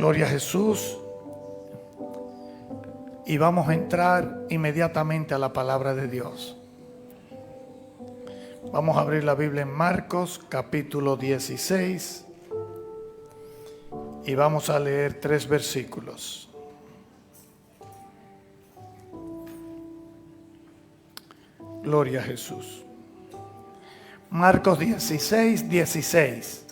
Gloria a Jesús. Y vamos a entrar inmediatamente a la palabra de Dios. Vamos a abrir la Biblia en Marcos capítulo 16 y vamos a leer 3 versículos. Gloria a Jesús. Marcos 16, 16.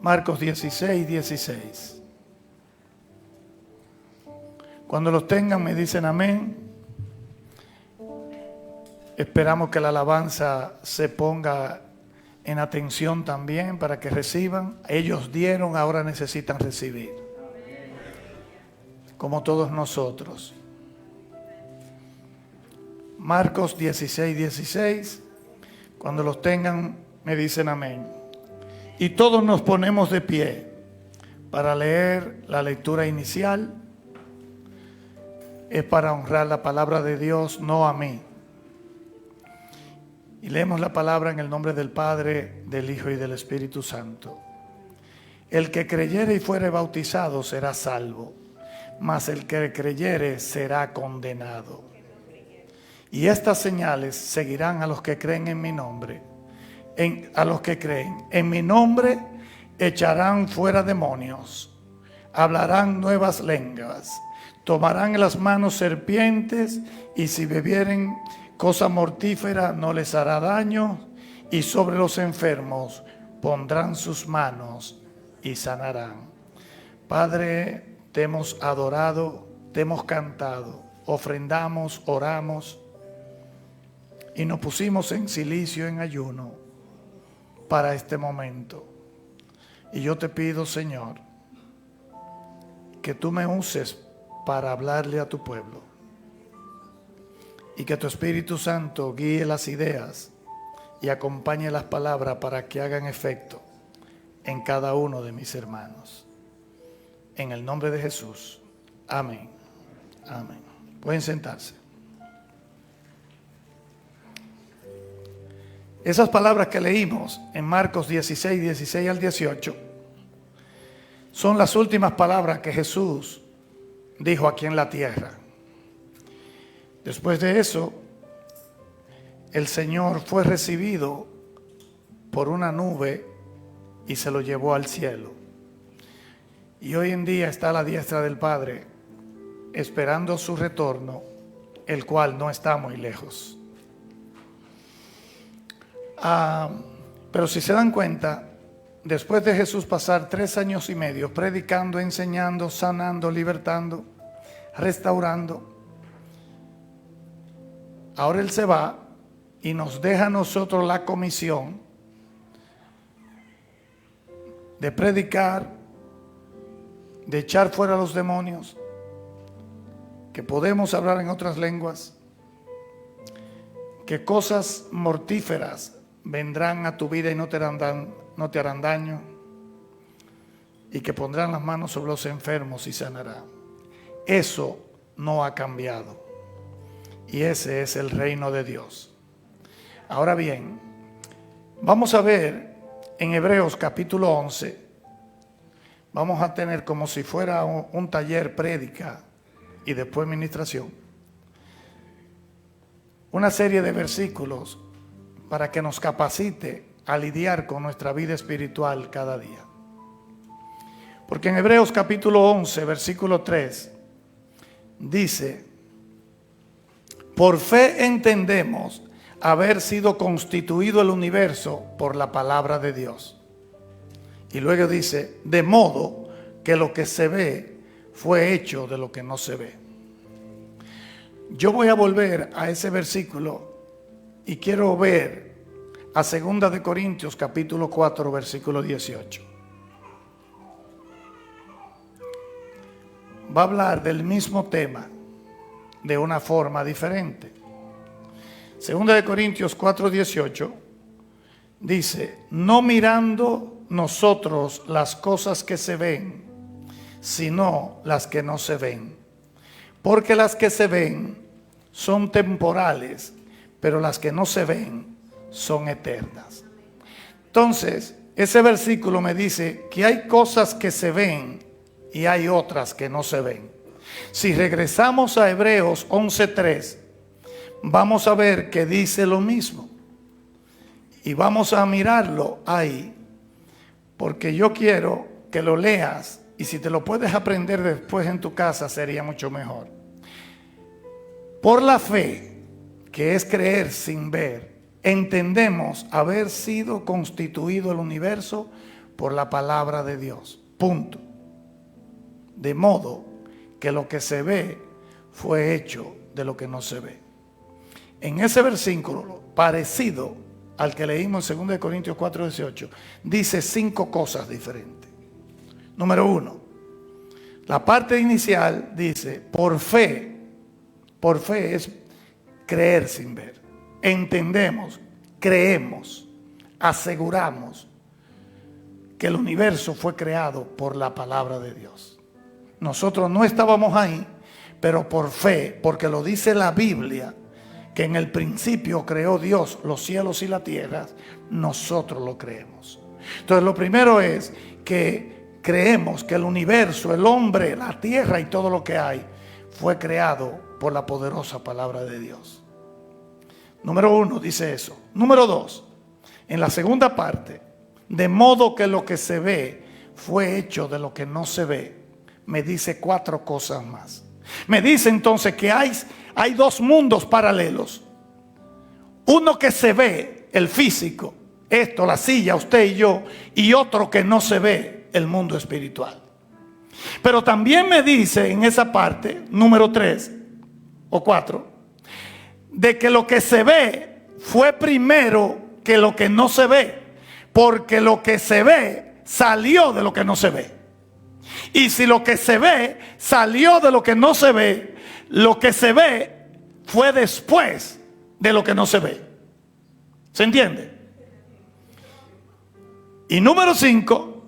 Marcos 16, 16. Cuando los tengan me dicen amén. Esperamos que la alabanza se ponga en atención también para que reciban. Ellos dieron, ahora necesitan recibir. Como todos nosotros. Marcos 16, 16. Cuando los tengan me dicen amén. Y todos nos ponemos de pie para leer la lectura inicial. Es para honrar la palabra de Dios, no a mí. Y leemos la palabra en el nombre del Padre, del Hijo y del Espíritu Santo. El que creyere y fuere bautizado será salvo, mas el que creyere será condenado. Y estas señales seguirán a los que creen en mi nombre. A los que creen en mi nombre echarán fuera demonios, hablarán nuevas lenguas, tomarán en las manos serpientes, y si bebieren cosa mortífera no les hará daño, y sobre los enfermos pondrán sus manos y sanarán. Padre, te hemos adorado, te hemos cantado, ofrendamos, oramos y nos pusimos en silicio, en ayuno para este momento. Y yo te pido, Señor, que tú me uses para hablarle a tu pueblo y que tu Espíritu Santo guíe las ideas y acompañe las palabras para que hagan efecto en cada uno de mis hermanos. En el nombre de Jesús. Amén. Amén. Pueden sentarse. Esas palabras que leímos en Marcos 16, 16 al 18 son las últimas palabras que Jesús dijo aquí en la tierra. Después de eso, el Señor fue recibido por una nube y se lo llevó al cielo. Y hoy en día está a la diestra del Padre, esperando su retorno, el cual no está muy lejos. Pero si se dan cuenta, después de Jesús pasar 3 años y medio predicando, enseñando, sanando, libertando, restaurando, ahora Él se va y nos deja a nosotros la comisión de predicar, de echar fuera a los demonios, que podemos hablar en otras lenguas, que cosas mortíferas vendrán a tu vida y no te harán daño, y que pondrán las manos sobre los enfermos y sanarán. Eso no ha cambiado, y ese es el reino de Dios. Ahora bien, vamos a ver en Hebreos capítulo 11. Vamos a tener como si fuera un taller prédica y después ministración, una serie de versículos para que nos capacite a lidiar con nuestra vida espiritual cada día. Porque en Hebreos capítulo 11, versículo 3, dice: por fe entendemos haber sido constituido el universo por la palabra de Dios. Y luego dice: de modo que lo que se ve fue hecho de lo que no se ve. Yo voy a volver a ese versículo y quiero ver a 2 de Corintios capítulo 4 versículo 18. Va a hablar del mismo tema de una forma diferente. 2 de Corintios 4, 18 dice: no mirando nosotros las cosas que se ven, sino las que no se ven. Porque las que se ven son temporales, pero las que no se ven son eternas. Entonces, ese versículo me dice que hay cosas que se ven y hay otras que no se ven. Si regresamos a Hebreos 11:3, vamos a ver que dice lo mismo. Y vamos a mirarlo ahí, porque yo quiero que lo leas, y si te lo puedes aprender después en tu casa sería mucho mejor. Por la fe, que es creer sin ver, entendemos haber sido constituido el universo por la palabra de Dios. Punto. De modo que lo que se ve fue hecho de lo que no se ve. En ese versículo, parecido al que leímos en 2 Corintios 4:18, dice 5 cosas diferentes. Número 1, la parte inicial dice, por fe es creer sin ver. Entendemos, creemos, aseguramos que el universo fue creado por la palabra de Dios. Nosotros no estábamos ahí, pero por fe, porque lo dice la Biblia, que en el principio creó Dios los cielos y la tierra, nosotros lo creemos. Entonces lo primero es que creemos que el universo, el hombre, la tierra y todo lo que hay fue creado por la poderosa palabra de Dios. Número 1 dice eso. Número 2, en la segunda parte, de modo que lo que se ve fue hecho de lo que no se ve, me dice 4 cosas más. Me dice entonces que hay 2 mundos paralelos. Uno que se ve, el físico, esto, la silla, usted y yo, y otro que no se ve, el mundo espiritual. Pero también me dice en esa parte, número 3 o 4, de que lo que se ve fue primero que lo que no se ve, porque lo que se ve salió de lo que no se ve. Y si lo que se ve salió de lo que no se ve, lo que se ve fue después de lo que no se ve. ¿Se entiende? Y número 5,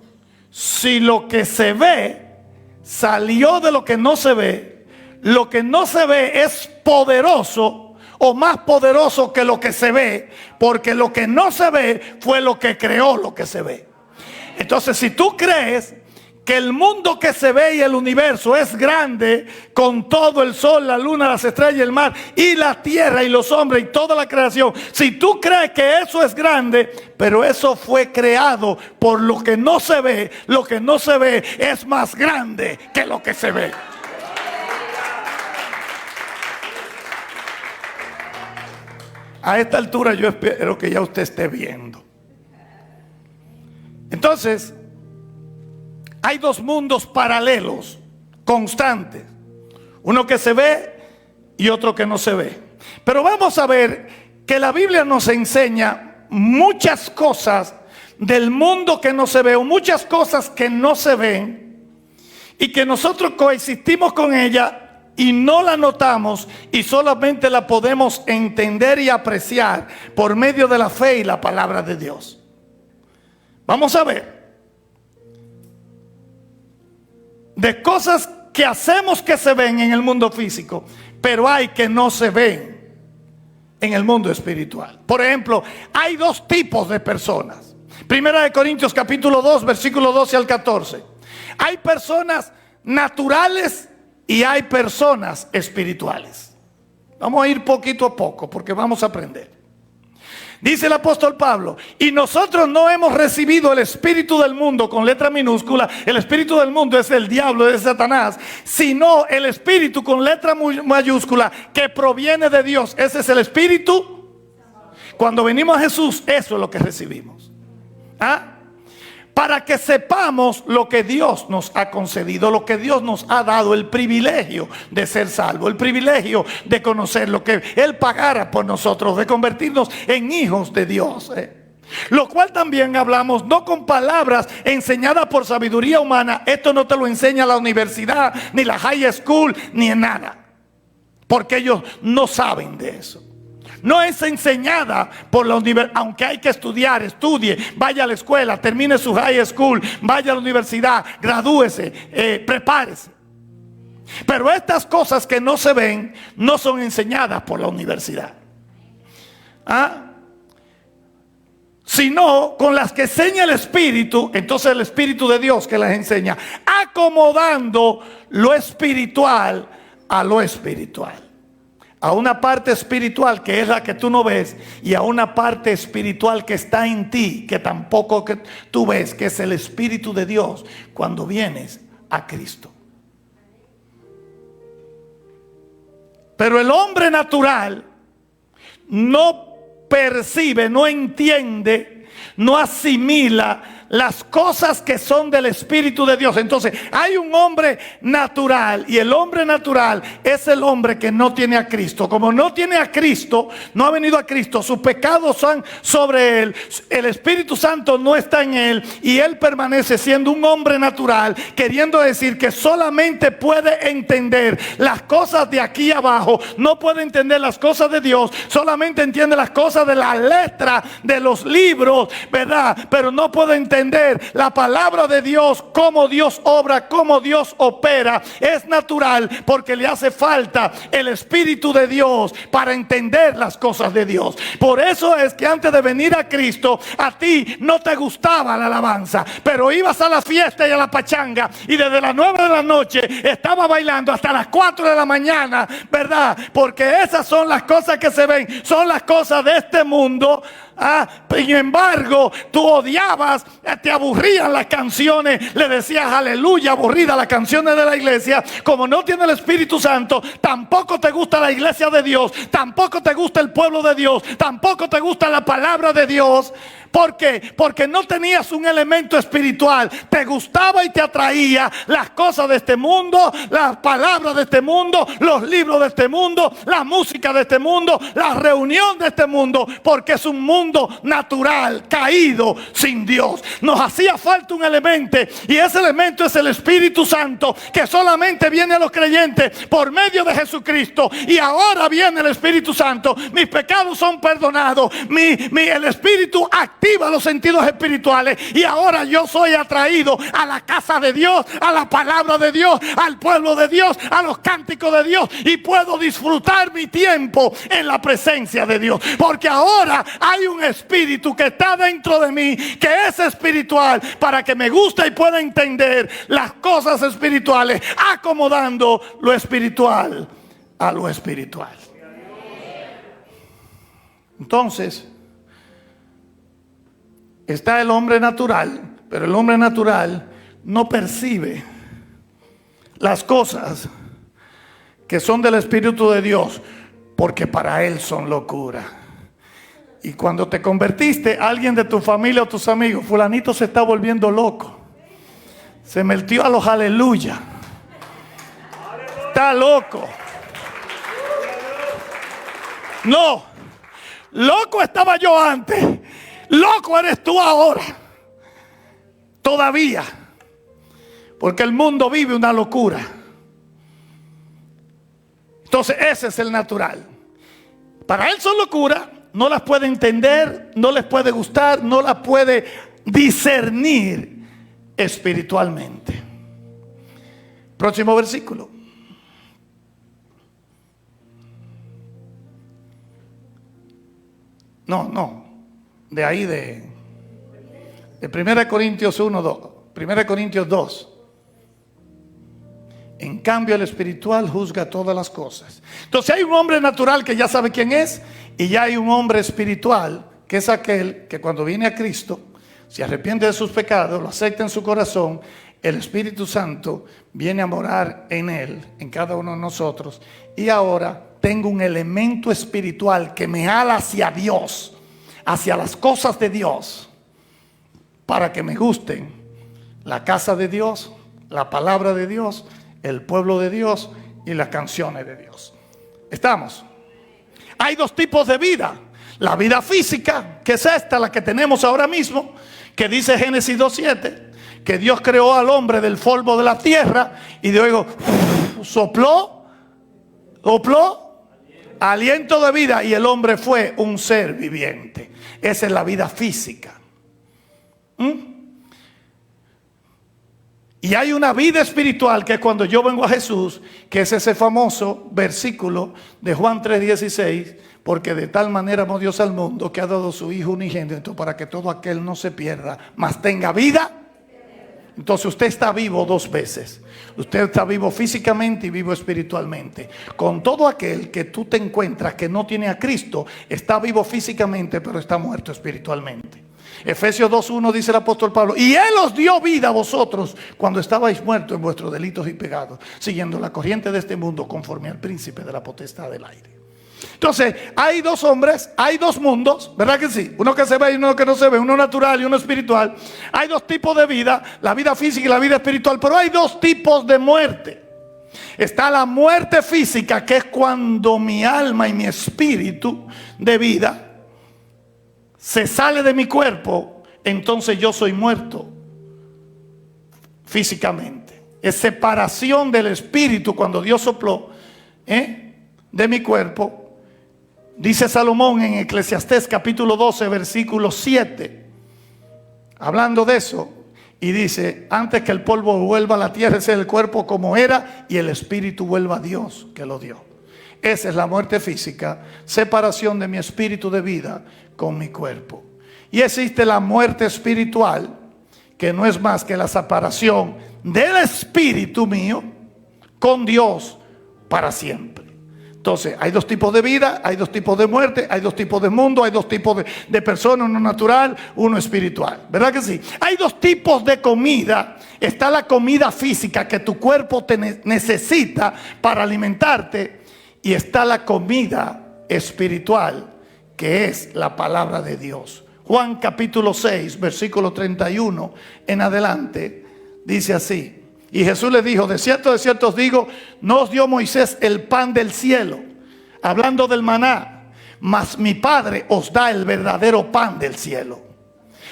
si lo que se ve salió de lo que no se ve, lo que no se ve es poderoso o más poderoso que lo que se ve, porque lo que no se ve fue lo que creó lo que se ve. Entonces, si tú crees que el mundo que se ve y el universo es grande, con todo el sol, la luna, las estrellas, el mar y la tierra y los hombres y toda la creación, si tú crees que eso es grande, pero eso fue creado por lo que no se ve, lo que no se ve es más grande que lo que se ve. A esta altura yo espero que ya usted esté viendo. Entonces, hay 2 mundos paralelos, constantes. Uno que se ve y otro que no se ve. Pero vamos a ver que la Biblia nos enseña muchas cosas del mundo que no se ve, o muchas cosas que no se ven, y que nosotros coexistimos con ella y no la notamos, y solamente la podemos entender y apreciar por medio de la fe y la palabra de Dios. Vamos a ver de cosas que hacemos que se ven en el mundo físico, pero hay que no se ven en el mundo espiritual. Por ejemplo, hay 2 tipos de personas. Primera de Corintios capítulo 2, versículo 12 al 14. Hay personas naturales y hay personas espirituales. Vamos a ir poquito a poco porque vamos a aprender. Dice el apóstol Pablo, y nosotros no hemos recibido el espíritu del mundo con letra minúscula. El espíritu del mundo es el diablo, es Satanás, sino el espíritu con letra mayúscula que proviene de Dios. Ese es el espíritu. Cuando venimos a Jesús, eso es lo que recibimos. Para que sepamos lo que Dios nos ha concedido, lo que Dios nos ha dado, el privilegio de ser salvo, el privilegio de conocer lo que Él pagara por nosotros, de convertirnos en hijos de Dios. Lo cual también hablamos no con palabras enseñadas por sabiduría humana. Esto no te lo enseña la universidad, ni la high school, ni en nada, porque ellos no saben de eso. No es enseñada por la universidad, aunque hay que estudiar, estudie, vaya a la escuela, termine su high school, vaya a la universidad, gradúese, prepárese. Pero estas cosas que no se ven no son enseñadas por la universidad. sino con las que enseña el Espíritu. Entonces el Espíritu de Dios que las enseña, acomodando lo espiritual a lo espiritual. A una parte espiritual que es la que tú no ves, y a una parte espiritual que está en ti, que tampoco que tú ves, que es el Espíritu de Dios cuando vienes a Cristo. Pero el hombre natural no percibe, no entiende, no asimila las cosas que son del Espíritu de Dios. Entonces hay un hombre natural, y el hombre natural es el hombre que no tiene a Cristo. Como no tiene a Cristo, no ha venido a Cristo, sus pecados son sobre él, el Espíritu Santo no está en él, y él permanece siendo un hombre natural, queriendo decir que solamente puede entender las cosas de aquí abajo, no puede entender las cosas de Dios, solamente entiende las cosas de la letra de los libros, ¿verdad? Pero no puede entender la palabra de Dios, cómo Dios obra, cómo Dios opera. Es natural porque le hace falta el Espíritu de Dios para entender las cosas de Dios. Por eso es que antes de venir a Cristo, a ti no te gustaba la alabanza, pero ibas a la fiesta y a la pachanga, y desde las 9 de la noche estaba bailando hasta las 4 de la mañana, ¿verdad? Porque esas son las cosas que se ven, son las cosas de este mundo. Sin embargo, tú odiabas, te aburrían las canciones, le decías aleluya, aburrida las canciones de la iglesia. Como no tiene el Espíritu Santo, tampoco te gusta la iglesia de Dios, tampoco te gusta el pueblo de Dios, tampoco te gusta la palabra de Dios. ¿Por qué? Porque no tenías un elemento espiritual. Te gustaba y te atraía las cosas de este mundo, las palabras de este mundo, los libros de este mundo, la música de este mundo, la reunión de este mundo, porque es un mundo natural, caído, sin Dios. Nos hacía falta un elemento, y ese elemento es el Espíritu Santo, que solamente viene a los creyentes por medio de Jesucristo. Y ahora viene el Espíritu Santo, mis pecados son perdonados, el Espíritu activa los sentidos espirituales, y ahora yo soy atraído a la casa de Dios, a la palabra de Dios, al pueblo de Dios, a los cánticos de Dios, y puedo disfrutar mi tiempo en la presencia de Dios, porque ahora hay un espíritu que está dentro de mí, que es espiritual, para que me guste y pueda entender las cosas espirituales, acomodando lo espiritual a lo espiritual. Entonces está el hombre natural, pero el hombre natural no percibe las cosas que son del Espíritu de Dios, porque para él son locura. Y cuando te convertiste, alguien de tu familia o tus amigos, fulanito se está volviendo loco, se metió a los aleluya, está loco. No, loco estaba yo antes, loco eres tú ahora, todavía, porque el mundo vive una locura. Entonces ese es el natural. Para él son locura, no las puede entender, no les puede gustar, no las puede discernir espiritualmente. Próximo versículo. No. De ahí de 1 Corintios 1, 2. 1 Corintios 2. En cambio el espiritual juzga todas las cosas. Entonces hay un hombre natural que ya sabe quién es, y ya hay un hombre espiritual que es aquel que cuando viene a Cristo, se arrepiente de sus pecados, lo acepta en su corazón, el Espíritu Santo viene a morar en él, en cada uno de nosotros, y ahora tengo un elemento espiritual que me ala hacia Dios, hacia las cosas de Dios, para que me gusten la casa de Dios, la palabra de Dios, el pueblo de Dios y las canciones de Dios. ¿Estamos? Hay dos tipos de vida. La vida física, que es esta, la que tenemos ahora mismo, que dice Génesis 2:7, que Dios creó al hombre del polvo de la tierra y luego sopló aliento de vida, y el hombre fue un ser viviente. Esa es la vida física. Y hay una vida espiritual, que es cuando yo vengo a Jesús, que es ese famoso versículo de Juan 3:16, Porque de tal manera amó Dios al mundo que ha dado su Hijo unigénito para que todo aquel no se pierda, mas tenga vida. Entonces usted está vivo dos veces. Usted está vivo físicamente y vivo espiritualmente. Con todo aquel que tú te encuentras que no tiene a Cristo, está vivo físicamente pero está muerto espiritualmente. Efesios 2:1 dice el apóstol Pablo: y Él os dio vida a vosotros cuando estabais muertos en vuestros delitos y pecados, siguiendo la corriente de este mundo conforme al príncipe de la potestad del aire. Entonces hay dos hombres, hay dos mundos, ¿verdad que sí? Uno que se ve y uno que no se ve, uno natural y uno espiritual. Hay dos tipos de vida, la vida física y la vida espiritual, pero hay dos tipos de muerte. Está la muerte física, que es cuando mi alma y mi espíritu de vida se sale de mi cuerpo, entonces yo soy muerto físicamente. Es separación del espíritu cuando Dios sopló de mi cuerpo. Dice Salomón en Eclesiastés capítulo 12 versículo 7, hablando de eso, y dice: antes que el polvo vuelva a la tierra, ese es el cuerpo como era, y el espíritu vuelva a Dios que lo dio. Esa es la muerte física, separación de mi espíritu de vida con mi cuerpo. Y existe la muerte espiritual, que no es más que la separación del espíritu mío con Dios para siempre. Entonces hay dos tipos de vida, hay dos tipos de muerte, hay dos tipos de mundo, hay dos tipos de personas, uno natural, uno espiritual, ¿verdad que sí? Hay dos tipos de comida. Está la comida física que tu cuerpo necesita para alimentarte, y está la comida espiritual, que es la palabra de Dios. Juan capítulo 6 versículo 31 en adelante dice así: y Jesús le dijo: de cierto os digo, no os dio Moisés el pan del cielo, hablando del maná, mas mi Padre os da el verdadero pan del cielo.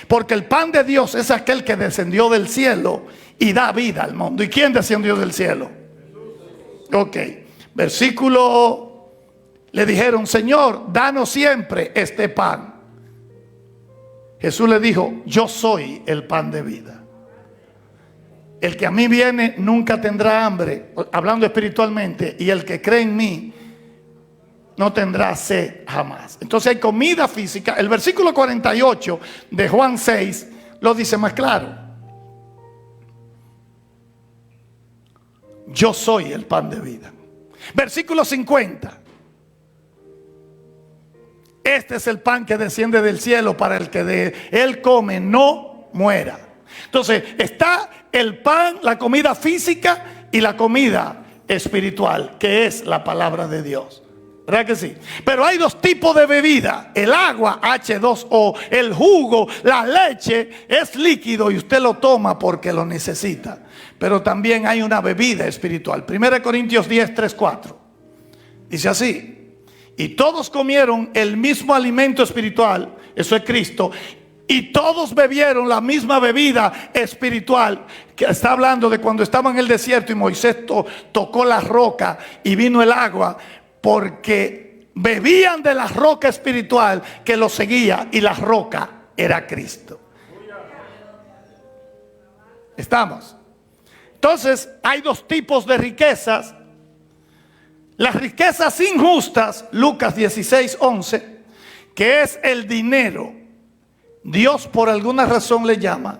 Porque el pan de Dios es aquel que descendió del cielo y da vida al mundo. ¿Y quién descendió del cielo? Ok, versículo, le dijeron: Señor, danos siempre este pan. Jesús le dijo: yo soy el pan de vida. El que a mí viene nunca tendrá hambre, hablando espiritualmente, y el que cree en mí no tendrá sed jamás. Entonces hay comida física. El versículo 48 de Juan 6 lo dice más claro: yo soy el pan de vida. Versículo 50: este es el pan que desciende del cielo, para el que de él come no muera. Entonces está el pan, la comida física, y la comida espiritual, que es la palabra de Dios, ¿verdad que sí? Pero hay dos tipos de bebida: el agua H2O, el jugo, la leche es líquido y usted lo toma porque lo necesita. Pero también hay una bebida espiritual. 1 Corintios 10, 3, 4 dice así: y todos comieron el mismo alimento espiritual, eso es Cristo, y todos bebieron la misma bebida espiritual. Que está hablando de cuando estaban en el desierto y Moisés tocó la roca y vino el agua, porque bebían de la roca espiritual que los seguía, y la roca era Cristo. ¿Estamos? Entonces hay dos tipos de riquezas. Las riquezas injustas, Lucas 16, 11, que es el dinero. Dios por alguna razón le llama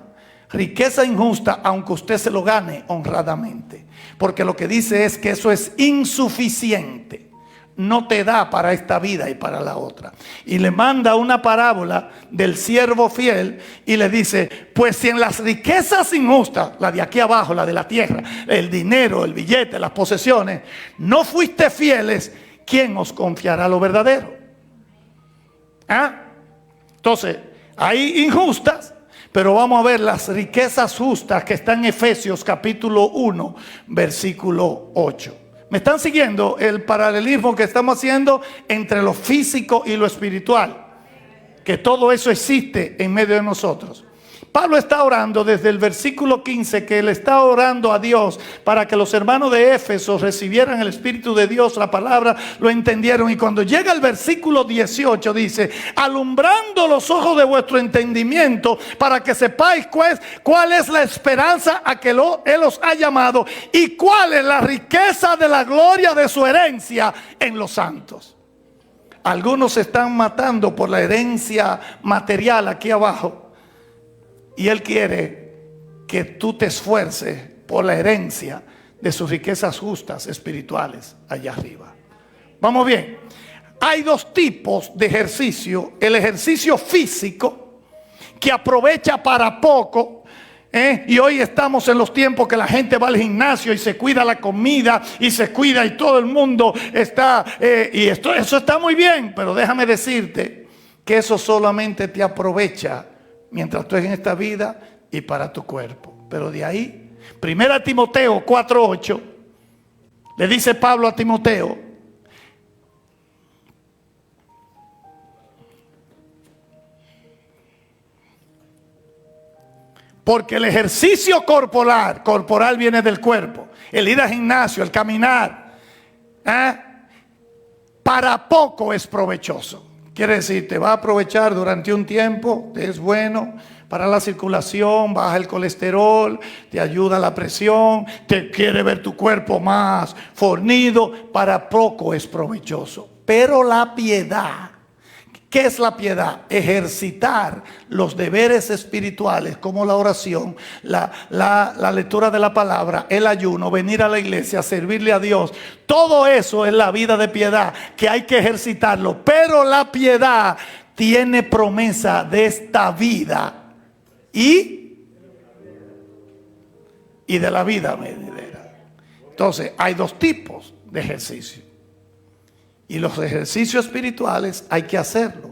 riqueza injusta, aunque usted se lo gane honradamente, porque lo que dice es que eso es insuficiente, no te da para esta vida y para la otra. Y le manda una parábola del siervo fiel y le dice: pues si en las riquezas injustas, la de aquí abajo, la de la tierra, el dinero, el billete, las posesiones, no fuiste fieles, ¿quién os confiará lo verdadero? Entonces hay injustas, pero vamos a ver las riquezas justas que están en Efesios capítulo 1 versículo 8. ¿Me están siguiendo el paralelismo que estamos haciendo entre lo físico y lo espiritual? Que todo eso existe en medio de nosotros. Pablo está orando desde el versículo 15, que él está orando a Dios para que los hermanos de Éfeso recibieran el Espíritu de Dios, la palabra, lo entendieron. Y cuando llega el versículo 18 dice: alumbrando los ojos de vuestro entendimiento, para que sepáis cuál es la esperanza a que Él os ha llamado, y cuál es la riqueza de la gloria de su herencia en los santos. Algunos se están matando por la herencia material aquí abajo. Y Él quiere que tú te esfuerces por la herencia de sus riquezas justas espirituales allá arriba. Vamos bien. Hay dos tipos de ejercicio. El ejercicio físico, que aprovecha para poco. Y hoy estamos en los tiempos que la gente va al gimnasio y se cuida la comida y se cuida y todo el mundo está eso está muy bien, pero déjame decirte que eso solamente te aprovecha mientras tú estés en esta vida y para tu cuerpo. Pero de ahí, 1 Timoteo 4:8, le dice Pablo a Timoteo: porque el ejercicio corporal viene del cuerpo. El ir al gimnasio, el caminar, para poco es provechoso. Quiere decir, te va a aprovechar durante un tiempo, es bueno para la circulación, baja el colesterol, te ayuda a la presión, te quiere ver tu cuerpo más fornido, para poco es provechoso. Pero la piedad, ¿qué es la piedad? Ejercitar los deberes espirituales como la oración, la lectura de la palabra, el ayuno, venir a la iglesia, servirle a Dios. Todo eso es la vida de piedad que hay que ejercitarlo. Pero la piedad tiene promesa de esta vida y de la vida venidera. Entonces hay dos tipos de ejercicio. Y los ejercicios espirituales hay que hacerlo,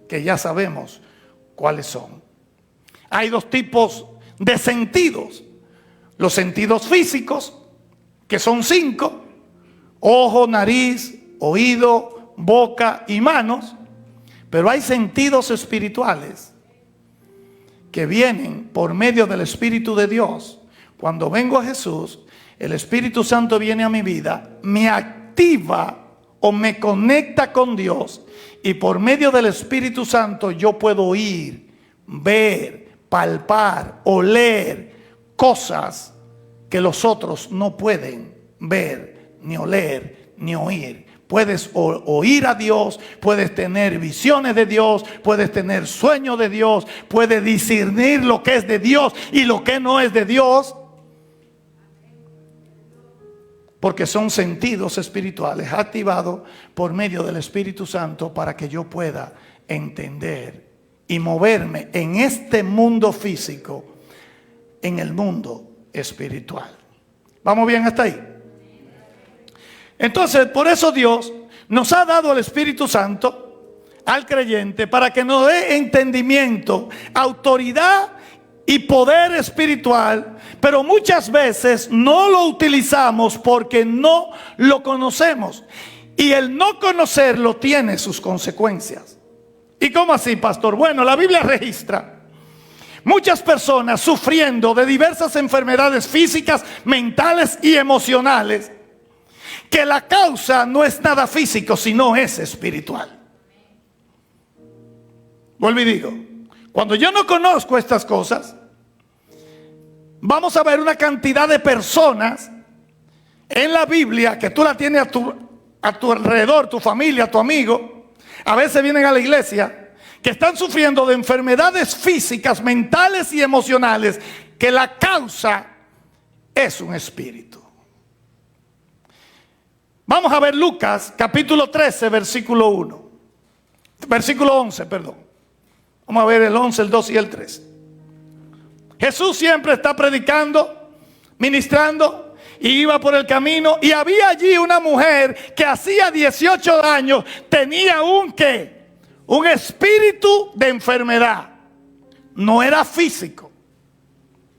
que ya sabemos cuáles son. Hay dos tipos de sentidos. Los sentidos físicos, que son 5: ojo, nariz, oído, boca y manos. Pero hay sentidos espirituales que vienen por medio del Espíritu de Dios. Cuando vengo a Jesús, el Espíritu Santo viene a mi vida, me activa o me conecta con Dios, y por medio del Espíritu Santo yo puedo oír, ver, palpar, oler cosas que los otros no pueden ver, ni oler, ni oír. Puedes oír a Dios, puedes tener visiones de Dios, puedes tener sueños de Dios, puedes discernir lo que es de Dios y lo que no es de Dios. Porque son sentidos espirituales activados por medio del Espíritu Santo para que yo pueda entender y moverme en este mundo físico, en el mundo espiritual. ¿Vamos bien hasta ahí? Entonces, por eso Dios nos ha dado el Espíritu Santo al creyente para que nos dé entendimiento, autoridad y poder espiritual, pero muchas veces no lo utilizamos porque no lo conocemos. Y el no conocerlo tiene sus consecuencias. ¿Y cómo así, pastor? Bueno, la Biblia registra muchas personas sufriendo de diversas enfermedades físicas, mentales y emocionales, que la causa no es nada físico, sino es espiritual. Vuelvo y digo, cuando yo no conozco estas cosas, vamos a ver una cantidad de personas en la Biblia que tú la tienes a tu alrededor, tu familia, tu amigo. A veces vienen a la iglesia que están sufriendo de enfermedades físicas, mentales y emocionales, que la causa es un espíritu. Vamos a ver Lucas capítulo 13, versículo 11, perdón. Vamos a ver el 11, el 12 y el 13. Jesús siempre está predicando, ministrando, y iba por el camino, y había allí una mujer que hacía 18 años tenía un espíritu de enfermedad. No era físico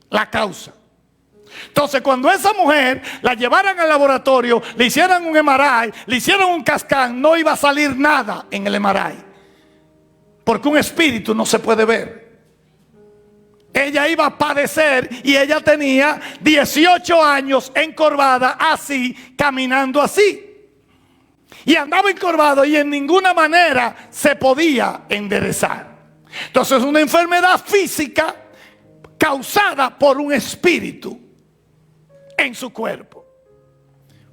la causa. Entonces, cuando esa mujer la llevaran al laboratorio, le hicieran un MRI, le hicieran un cascán, no iba a salir nada en el MRI, porque un espíritu no se puede ver. Ella iba a padecer, y ella tenía 18 años encorvada, así, caminando así. Y andaba encorvado y en ninguna manera se podía enderezar. Entonces, una enfermedad física causada por un espíritu en su cuerpo.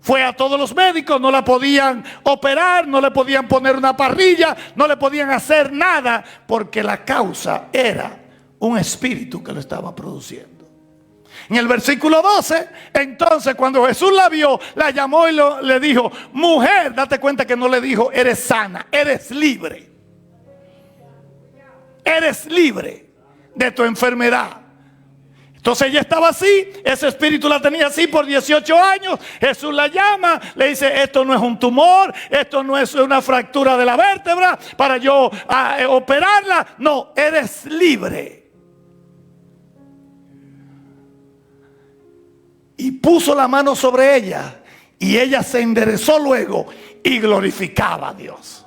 Fue a todos los médicos, no la podían operar, no le podían poner una parrilla, no le podían hacer nada, porque la causa era un espíritu que lo estaba produciendo. En el versículo 12, entonces cuando Jesús la vio, la llamó y le dijo: mujer, date cuenta que no le dijo eres sana, eres libre. Eres libre de tu enfermedad. Entonces ella estaba así, ese espíritu la tenía así por 18 años. Jesús la llama, le dice: esto no es un tumor, esto no es una fractura de la vértebra para yo operarla. No, eres libre. Y puso la mano sobre ella, y ella se enderezó luego y glorificaba a Dios.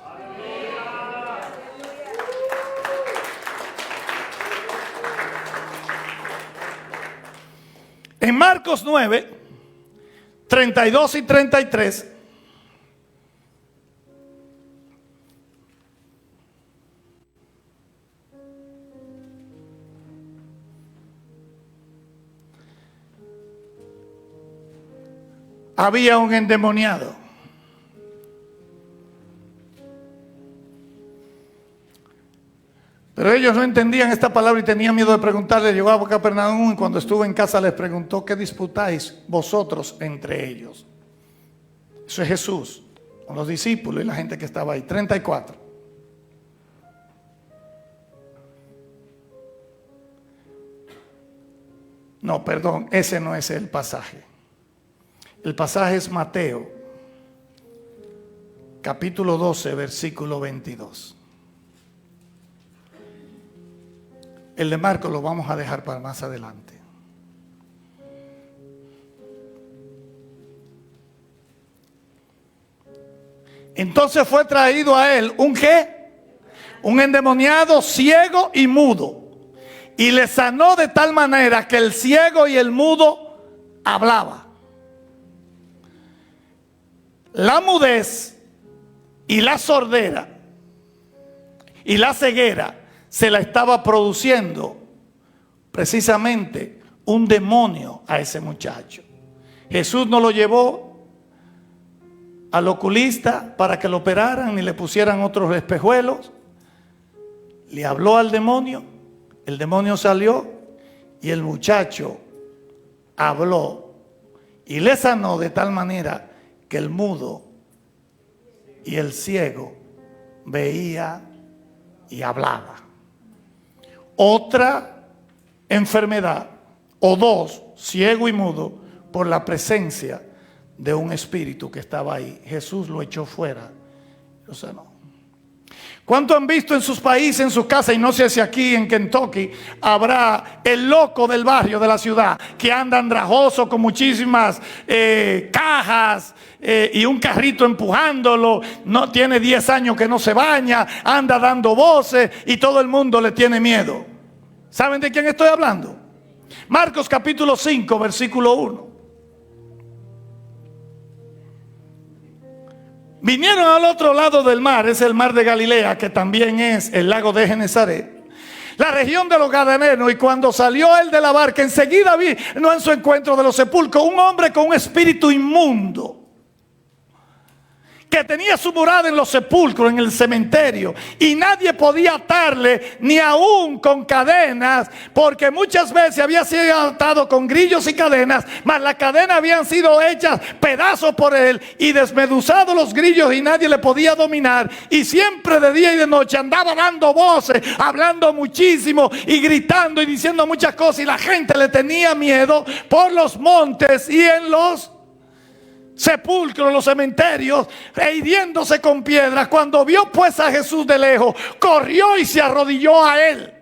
En Marcos 9, 32 y 33, había un endemoniado. Pero ellos no entendían esta palabra y tenían miedo de preguntarle. Llegó a Capernaum y cuando estuvo en casa les preguntó: ¿qué disputáis vosotros entre ellos? Eso es Jesús con los discípulos y la gente que estaba ahí. 34. No, perdón, ese no es el pasaje. El pasaje es Mateo, capítulo 12, versículo 22. El de Marcos lo vamos a dejar para más adelante. Entonces fue traído a él ¿un qué? Un endemoniado ciego y mudo, y le sanó de tal manera que el ciego y el mudo hablaba. La mudez y la sordera y la ceguera se la estaba produciendo precisamente un demonio a ese muchacho. Jesús no lo llevó al oculista para que lo operaran ni le pusieran otros espejuelos. Le habló al demonio, el demonio salió y el muchacho habló y le sanó de tal manera que el mudo y el ciego veía y hablaba. Otra enfermedad, o dos, ciego y mudo, por la presencia de un espíritu que estaba ahí. Jesús lo echó fuera, lo sanó. ¿Cuánto han visto en sus países, en sus casas? Y no sé si aquí en Kentucky habrá el loco del barrio, de la ciudad, que anda andrajoso con muchísimas cajas y un carrito empujándolo. No tiene 10 años que no se baña, anda dando voces y todo el mundo le tiene miedo. ¿Saben de quién estoy hablando? Marcos capítulo 5, versículo 1. Vinieron al otro lado del mar, es el mar de Galilea, que también es el lago de Genesaret, la región de los Gadarenos. Y cuando salió él de la barca, enseguida vino en su encuentro de los sepulcros un hombre con un espíritu inmundo, que tenía su morada en los sepulcros, en el cementerio, y nadie podía atarle ni aún con cadenas, porque muchas veces había sido atado con grillos y cadenas, mas las cadenas habían sido hechas pedazos por él y desmeduzados los grillos, y nadie le podía dominar. Y siempre de día y de noche andaba dando voces, hablando muchísimo y gritando y diciendo muchas cosas, y la gente le tenía miedo por los montes y en los sepulcros, los cementerios, e hiriéndose con piedras. Cuando vio pues a Jesús de lejos, corrió y se arrodilló a él,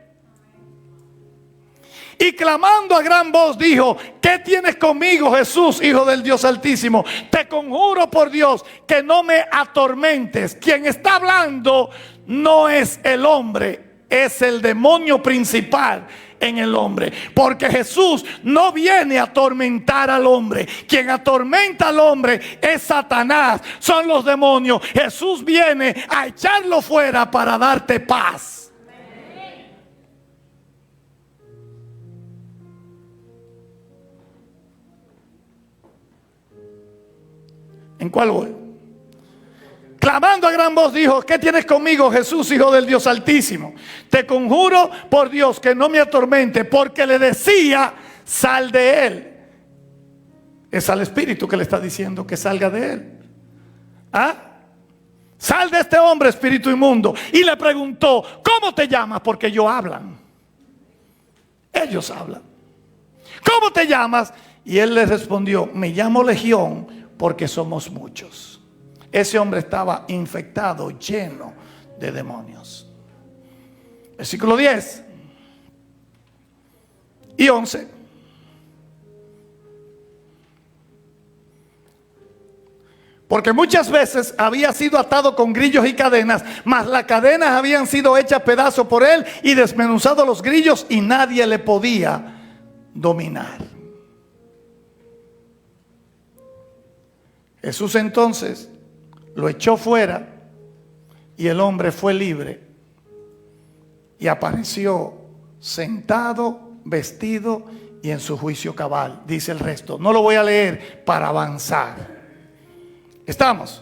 y clamando a gran voz dijo: ¿qué tienes conmigo, Jesús, Hijo del Dios Altísimo? Te conjuro por Dios que no me atormentes. Quien está hablando no es el hombre, es el demonio principal en el hombre, porque Jesús no viene a atormentar al hombre. Quien atormenta al hombre es Satanás, son los demonios. Jesús viene a echarlo fuera para darte paz. cuál voy? Clamando a gran voz dijo: ¿qué tienes conmigo, Jesús, Hijo del Dios Altísimo? Te conjuro por Dios que no me atormente, porque le decía: sal de él. Es al espíritu que le está diciendo que salga de él. ¿Ah? Sal de este hombre, espíritu inmundo. Y le preguntó: ¿cómo te llamas? Porque ellos hablan. Ellos hablan. ¿Cómo te llamas? Y él le respondió: me llamo Legión, porque somos muchos. Ese hombre estaba infectado, lleno de demonios. Versículo 10 y 11. Porque muchas veces había sido atado con grillos y cadenas, mas las cadenas habían sido hechas pedazos por él y desmenuzados los grillos, y nadie le podía dominar. Jesús entonces lo echó fuera y el hombre fue libre y apareció sentado, vestido y en su juicio cabal. Dice el resto. No lo voy a leer para avanzar. ¿Estamos?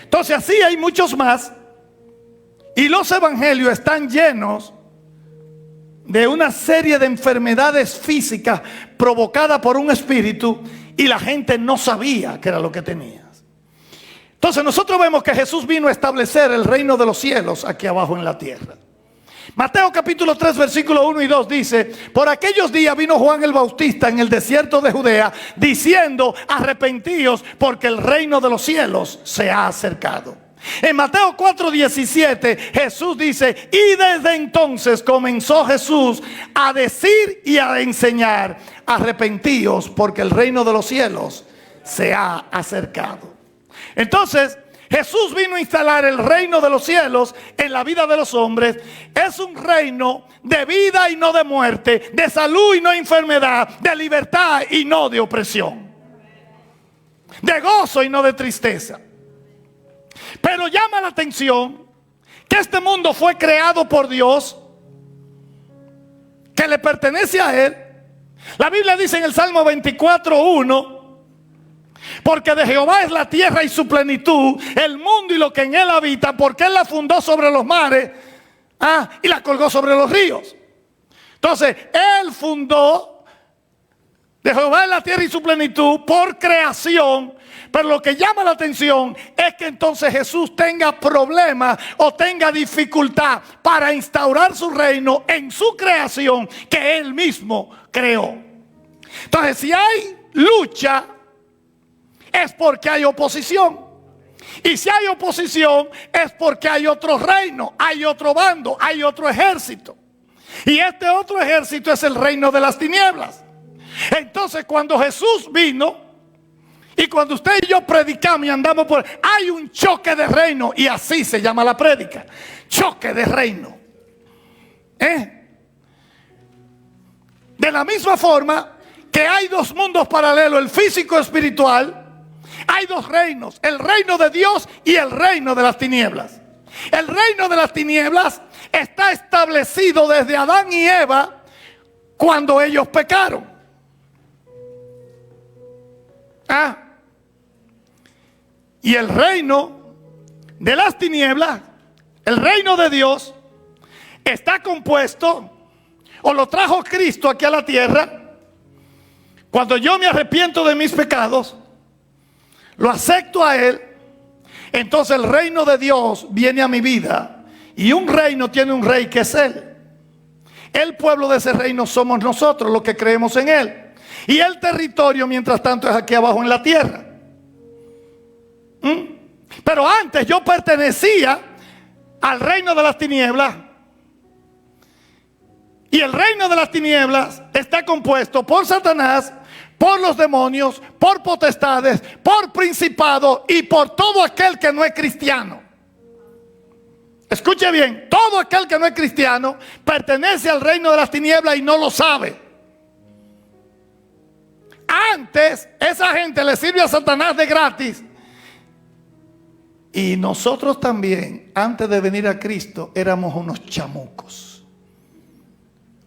Entonces así hay muchos más, y los evangelios están llenos de una serie de enfermedades físicas provocadas por un espíritu, y la gente no sabía qué era lo que tenía. Entonces nosotros vemos que Jesús vino a establecer el reino de los cielos aquí abajo en la tierra. Mateo capítulo 3 versículo 1 y 2 dice: por aquellos días vino Juan el Bautista en el desierto de Judea, diciendo: arrepentíos, porque el reino de los cielos se ha acercado. En Mateo 4:17 Jesús dice: y desde entonces comenzó Jesús a decir y a enseñar: arrepentíos, porque el reino de los cielos se ha acercado. Entonces Jesús vino a instalar el reino de los cielos en la vida de los hombres. Es un reino de vida y no de muerte, de salud y no de enfermedad, de libertad y no de opresión, de gozo y no de tristeza. Pero llama la atención que este mundo fue creado por Dios, que le pertenece a Él. La Biblia dice en el Salmo 24:1: porque de Jehová es la tierra y su plenitud, el mundo y lo que en él habita, porque él la fundó sobre los mares, y la colgó sobre los ríos. Entonces él fundó, de Jehová es la tierra y su plenitud, por creación. Pero lo que llama la atención es que entonces Jesús tenga problemas o tenga dificultad para instaurar su reino en su creación que él mismo creó. Entonces, si hay lucha, es porque hay oposición. Y si hay oposición, es porque hay otro reino, hay otro bando, hay otro ejército. Y este otro ejército es el reino de las tinieblas. Entonces, cuando Jesús vino, y cuando usted y yo predicamos y andamos por... hay un choque de reino, y así se llama la prédica: choque de reino. De la misma forma que hay dos mundos paralelos, el físico y espiritual, hay dos reinos: el reino de Dios y el reino de las tinieblas. El reino de las tinieblas está establecido desde Adán y Eva, cuando ellos pecaron. Y el reino de las tinieblas, el reino de Dios, está compuesto, o lo trajo Cristo aquí a la tierra. Cuando yo me arrepiento de mis pecados, lo acepto a Él, entonces el reino de Dios viene a mi vida. Y un reino tiene un rey, que es Él. El pueblo de ese reino somos nosotros, los que creemos en Él. Y el territorio, mientras tanto, es aquí abajo en la tierra. Pero antes yo pertenecía al reino de las tinieblas. Y el reino de las tinieblas está compuesto por Satanás, por los demonios, por potestades, por principados y por todo aquel que no es cristiano. Escuche bien: todo aquel que no es cristiano pertenece al reino de las tinieblas y no lo sabe. Antes esa gente le sirve a Satanás de gratis. Y nosotros también, antes de venir a Cristo, éramos unos chamucos.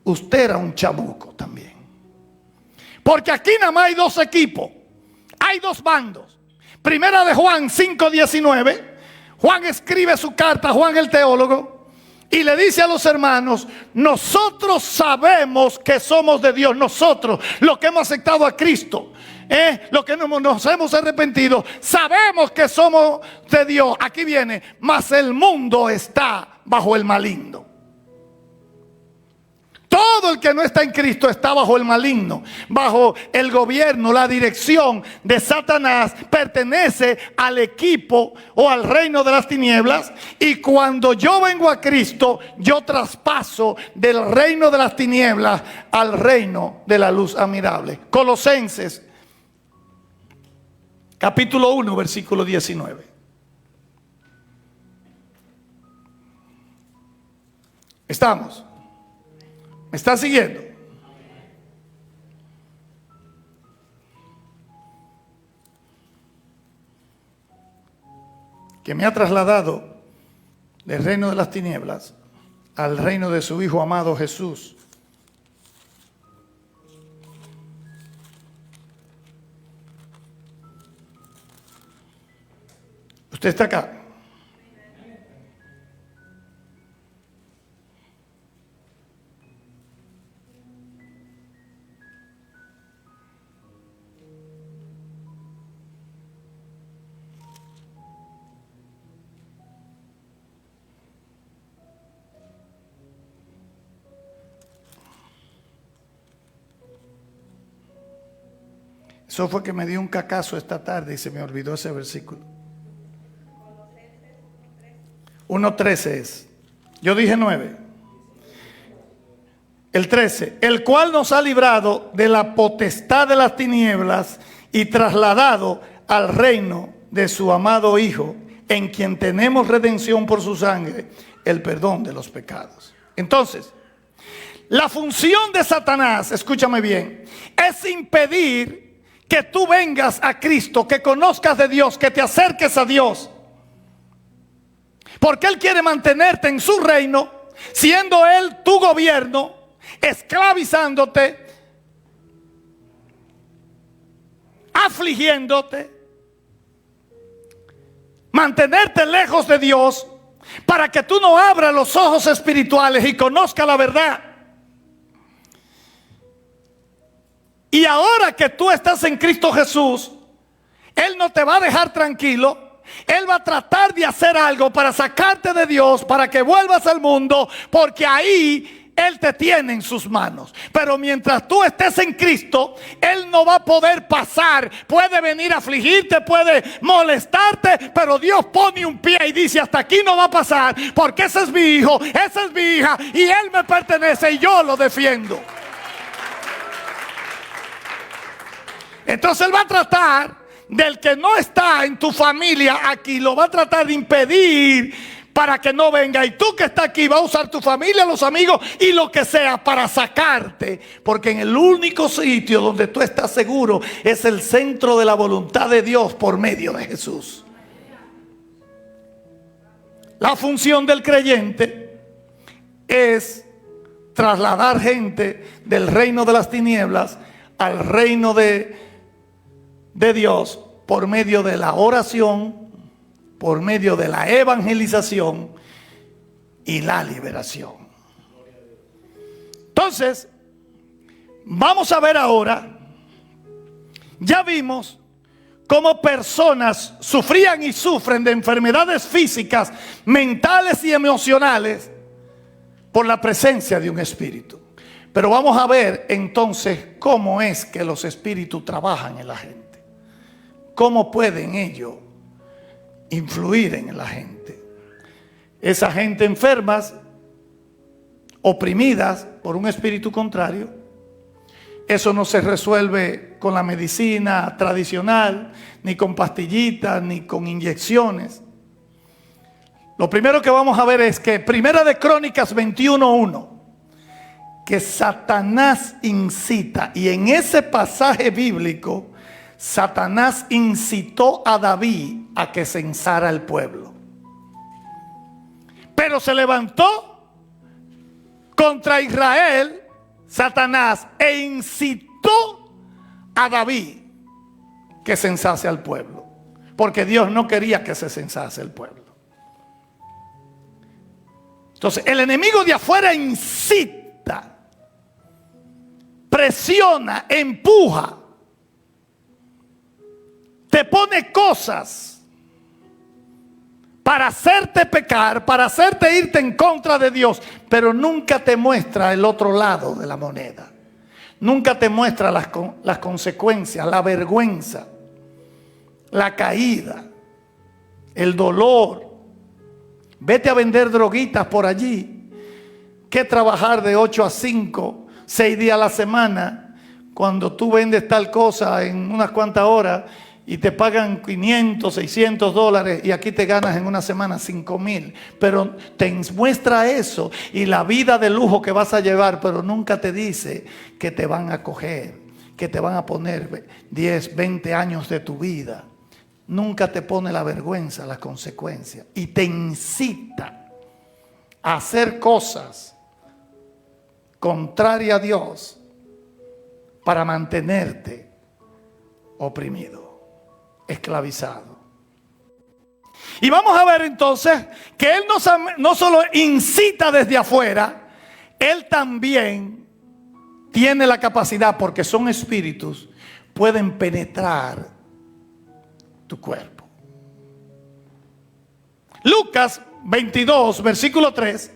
Usted era un chamuco también. Porque aquí nada más hay dos equipos, hay dos bandos. Primera de Juan 5:19. Juan escribe su carta, Juan el teólogo, y le dice a los hermanos: nosotros sabemos que somos de Dios. Nosotros, los que hemos aceptado a Cristo, los que nos hemos arrepentido, sabemos que somos de Dios. Aquí viene: mas el mundo está bajo el maligno. Todo el que no está en Cristo está bajo el maligno, bajo el gobierno, la dirección de Satanás. Pertenece al equipo o al reino de las tinieblas. Y cuando yo vengo a Cristo, yo traspaso del reino de las tinieblas al reino de la luz admirable. Colosenses capítulo 1, versículo 19. ¿Estamos? ¿Me está siguiendo? Que me ha trasladado del reino de las tinieblas al reino de su Hijo amado Jesús. ¿Usted está acá? Eso fue que me dio un cacazo esta tarde y se me olvidó ese versículo. 1:13 es. Yo dije 9. El 13. El cual nos ha librado de la potestad de las tinieblas y trasladado al reino de su amado Hijo, en quien tenemos redención por su sangre, el perdón de los pecados. Entonces, la función de Satanás, escúchame bien, es impedir que tú vengas a Cristo, que conozcas de Dios, que te acerques a Dios. Porque Él quiere mantenerte en su reino, siendo Él tu gobierno, esclavizándote, afligiéndote, mantenerte lejos de Dios, para que tú no abras los ojos espirituales y conozcas la verdad. Y ahora que tú estás en Cristo Jesús, Él no te va a dejar tranquilo. Él va a tratar de hacer algo para sacarte de Dios, para que vuelvas al mundo, porque ahí Él te tiene en sus manos. Pero mientras tú estés en Cristo, Él no va a poder pasar. Puede venir a afligirte, puede molestarte, pero Dios pone un pie y dice: hasta aquí no va a pasar, porque ese es mi hijo, esa es mi hija, y Él me pertenece y yo lo defiendo. Entonces Él va a tratar del que no está en tu familia aquí, lo va a tratar de impedir para que no venga. Y tú que estás aquí va a usar tu familia, los amigos y lo que sea para sacarte. Porque en el único sitio donde tú estás seguro es el centro de la voluntad de Dios por medio de Jesús. La función del creyente es trasladar gente del reino de las tinieblas al reino de Dios por medio de la oración, por medio de la evangelización y la liberación. Entonces, vamos a ver ahora, ya vimos cómo personas sufrían y sufren de enfermedades físicas, mentales y emocionales por la presencia de un espíritu. Pero vamos a ver entonces cómo es que los espíritus trabajan en la gente. ¿Cómo pueden ellos influir en la gente? Esa gente enfermas, oprimidas por un espíritu contrario, eso no se resuelve con la medicina tradicional, ni con pastillitas, ni con inyecciones. Lo primero que vamos a ver es que Primera de Crónicas 21:1, que Satanás incita, y en ese pasaje bíblico Satanás incitó a David a que censara al pueblo, pero se levantó contra Israel Satanás e incitó a David que censase al pueblo. porque Dios no quería que se censase el pueblo. Entonces, el enemigo de afuera incita, presiona, empuja, te pone cosas para hacerte pecar, para hacerte irte en contra de Dios, pero nunca te muestra el otro lado de la moneda. Nunca te muestra las consecuencias, la vergüenza, la caída, el dolor. Vete a vender droguitas por allí. Que trabajar de 8 a 5, 6 días a la semana, cuando tú vendes tal cosa en unas cuantas horas y te pagan 500, 600 dólares y aquí te ganas en una semana 5,000. Pero te muestra eso y la vida de lujo que vas a llevar, pero nunca te dice que te van a coger, que te van a poner 10, 20 años de tu vida. Nunca te pone la vergüenza, las consecuencias, y te incita a hacer cosas contrarias a Dios para mantenerte oprimido, esclavizado. Y vamos a ver entonces que Él no solo incita desde afuera, Él también tiene la capacidad, porque son espíritus, pueden penetrar tu cuerpo. Lucas 22, versículo 3.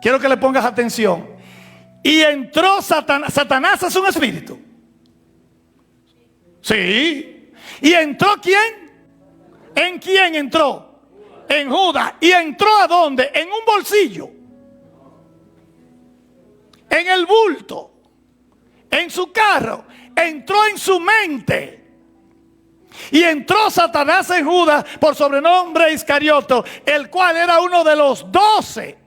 Quiero que le pongas atención. Y entró Satanás. Satanás es un espíritu. Sí. ¿Y entró quién? ¿En quién entró? En Judas. ¿Y entró a dónde? En un bolsillo. En el bulto. En su carro. Entró en su mente. Y entró Satanás en Judas, por sobrenombre Iscariote, el cual era uno de los 12.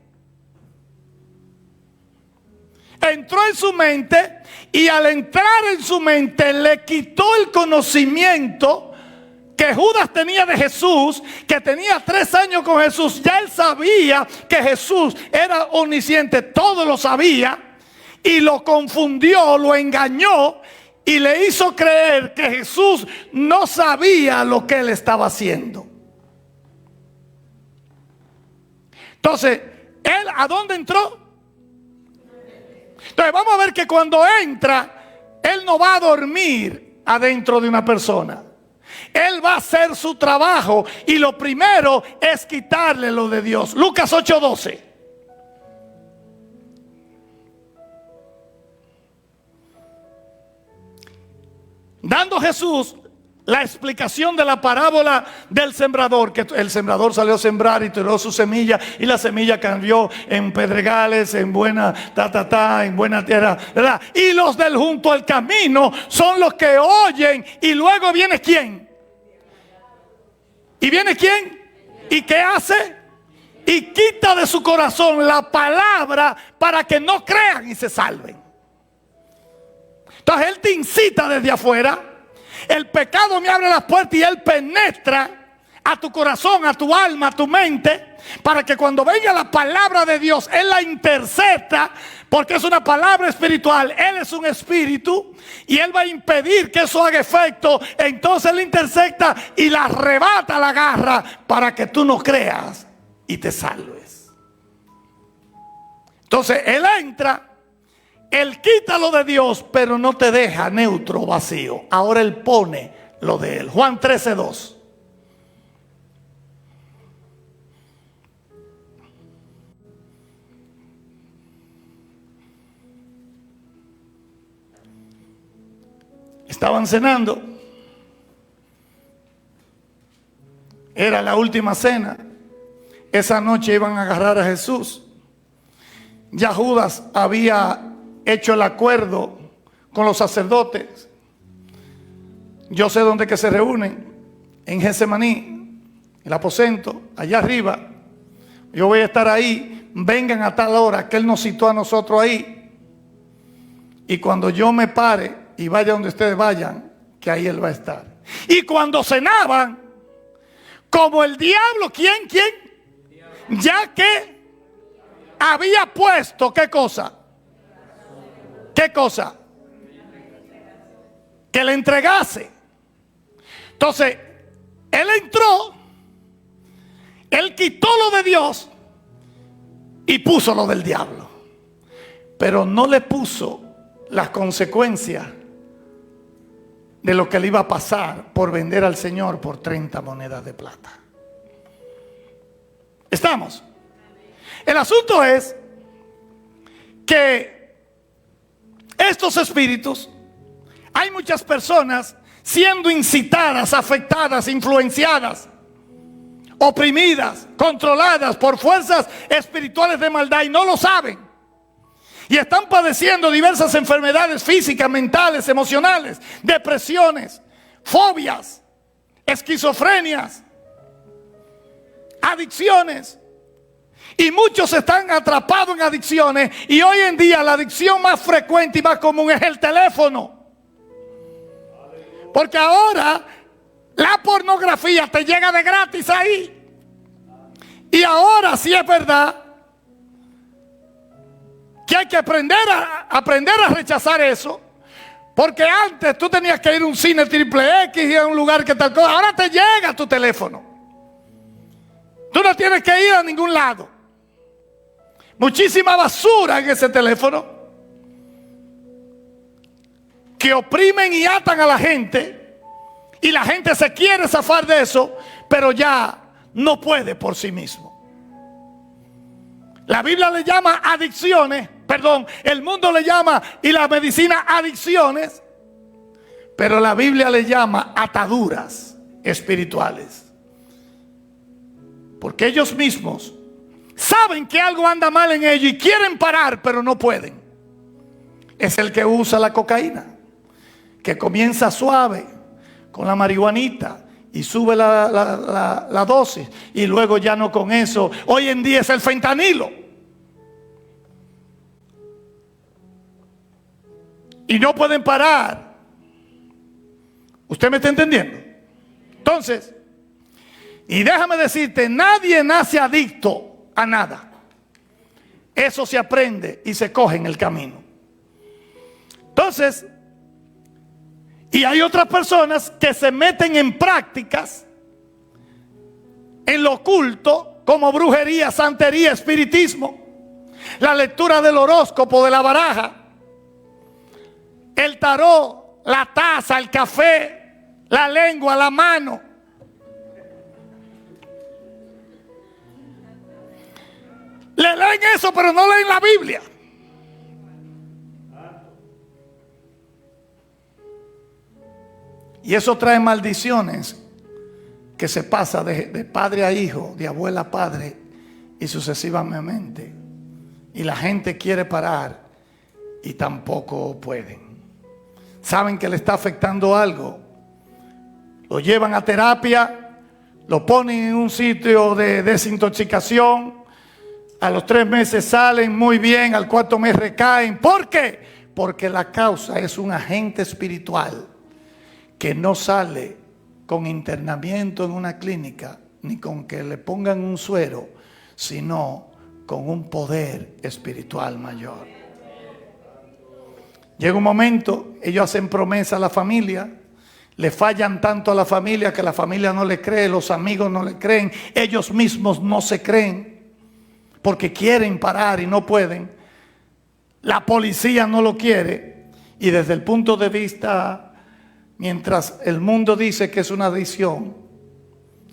Entró en su mente y al entrar en su mente le quitó el conocimiento que Judas tenía de Jesús, que tenía 3 años con Jesús. Ya él sabía que Jesús era omnisciente, todo lo sabía, y lo confundió, lo engañó y le hizo creer que Jesús no sabía lo que él estaba haciendo. Entonces, ¿él a dónde entró? Entonces vamos a ver que cuando entra, él no va a dormir adentro de una persona. Él va a hacer su trabajo y lo primero es quitarle lo de Dios. Lucas 8:12. Dando Jesús la explicación de la parábola del sembrador, que el sembrador salió a sembrar y tiró su semilla, y la semilla cambió en pedregales, en buena en buena tierra, ¿verdad? Y los del junto al camino son los que oyen, y luego viene ¿quién? ¿Y viene quién? ¿Y qué hace? Y quita de su corazón la palabra para que no crean y se salven. Entonces Él te incita desde afuera. El pecado me abre las puertas y Él penetra a tu corazón, a tu alma, a tu mente, para que cuando venga la palabra de Dios, Él la intercepta, porque es una palabra espiritual. Él es un espíritu y Él va a impedir que eso haga efecto. Entonces Él intercepta y la arrebata, la agarra, para que tú no creas y te salves. Entonces Él entra. Él quita lo de Dios, pero no te deja neutro, vacío. Ahora Él pone lo de Él. Juan 13:2. Estaban cenando. Era la última cena. Esa noche iban a agarrar a Jesús. Ya Judas había hecho el acuerdo con los sacerdotes. Yo sé dónde que se reúnen, en Getsemaní, el aposento, allá arriba. Yo voy a estar ahí, vengan a tal hora, que Él nos citó a nosotros ahí. Y cuando yo me pare y vaya donde ustedes vayan, que ahí Él va a estar. Y cuando cenaban, como el diablo, ¿quién? Ya que había puesto, ¿qué cosa? ¿Qué cosa? Que le entregase. Entonces, él entró, él quitó lo de Dios y puso lo del diablo. Pero no le puso las consecuencias de lo que le iba a pasar por vender al Señor por 30 monedas de plata. ¿Estamos? El asunto es que estos espíritus, hay muchas personas siendo incitadas, afectadas, influenciadas, oprimidas, controladas por fuerzas espirituales de maldad y no lo saben. Y están padeciendo diversas enfermedades físicas, mentales, emocionales, depresiones, fobias, esquizofrenias, adicciones. Y muchos están atrapados en adicciones. Y hoy en día la adicción más frecuente y más común es el teléfono. Porque ahora la pornografía te llega de gratis ahí. Y ahora sí es verdad que hay que aprender a rechazar eso. Porque antes tú tenías que ir a un cine triple X y a un lugar que tal cosa. Ahora te llega a tu teléfono. Tú no tienes que ir a ningún lado. Muchísima basura en ese teléfono que oprimen y atan a la gente. Y la gente se quiere zafar de eso, pero ya no puede por sí mismo. La Biblia le llama adicciones, perdón, el mundo le llama y la medicina adicciones, pero la Biblia le llama ataduras espirituales. Porque ellos mismos saben que algo anda mal en ellos y quieren parar, pero no pueden. Es el que usa la cocaína, que comienza suave con la marihuanita y sube la dosis y luego ya no con eso. Hoy en día es el fentanilo. Y no pueden parar. ¿Usted me está entendiendo? Entonces, y déjame decirte, nadie nace adicto a nada. Eso se aprende y se coge en el camino. Entonces, y hay otras personas que se meten en prácticas en lo oculto, como brujería, santería, espiritismo, la lectura del horóscopo, de la baraja, el tarot, la taza, el café, la lengua, la mano. Le leen eso, pero no leen la Biblia. Y eso trae maldiciones que se pasa de padre a hijo, de abuela a padre y sucesivamente. Y la gente quiere parar y tampoco pueden. Saben que le está afectando algo, lo llevan a terapia, lo ponen en un sitio de desintoxicación. A los 3 meses salen muy bien, al 4º mes recaen. ¿Por qué? Porque la causa es un agente espiritual que no sale con internamiento en una clínica, ni con que le pongan un suero, sino con un poder espiritual mayor. Llega un momento, ellos hacen promesa a la familia, le fallan tanto a la familia que la familia no le cree, los amigos no le creen, ellos mismos no se creen, porque quieren parar y no pueden. La policía no lo quiere. Y desde el punto de vista, mientras el mundo dice que es una adicción,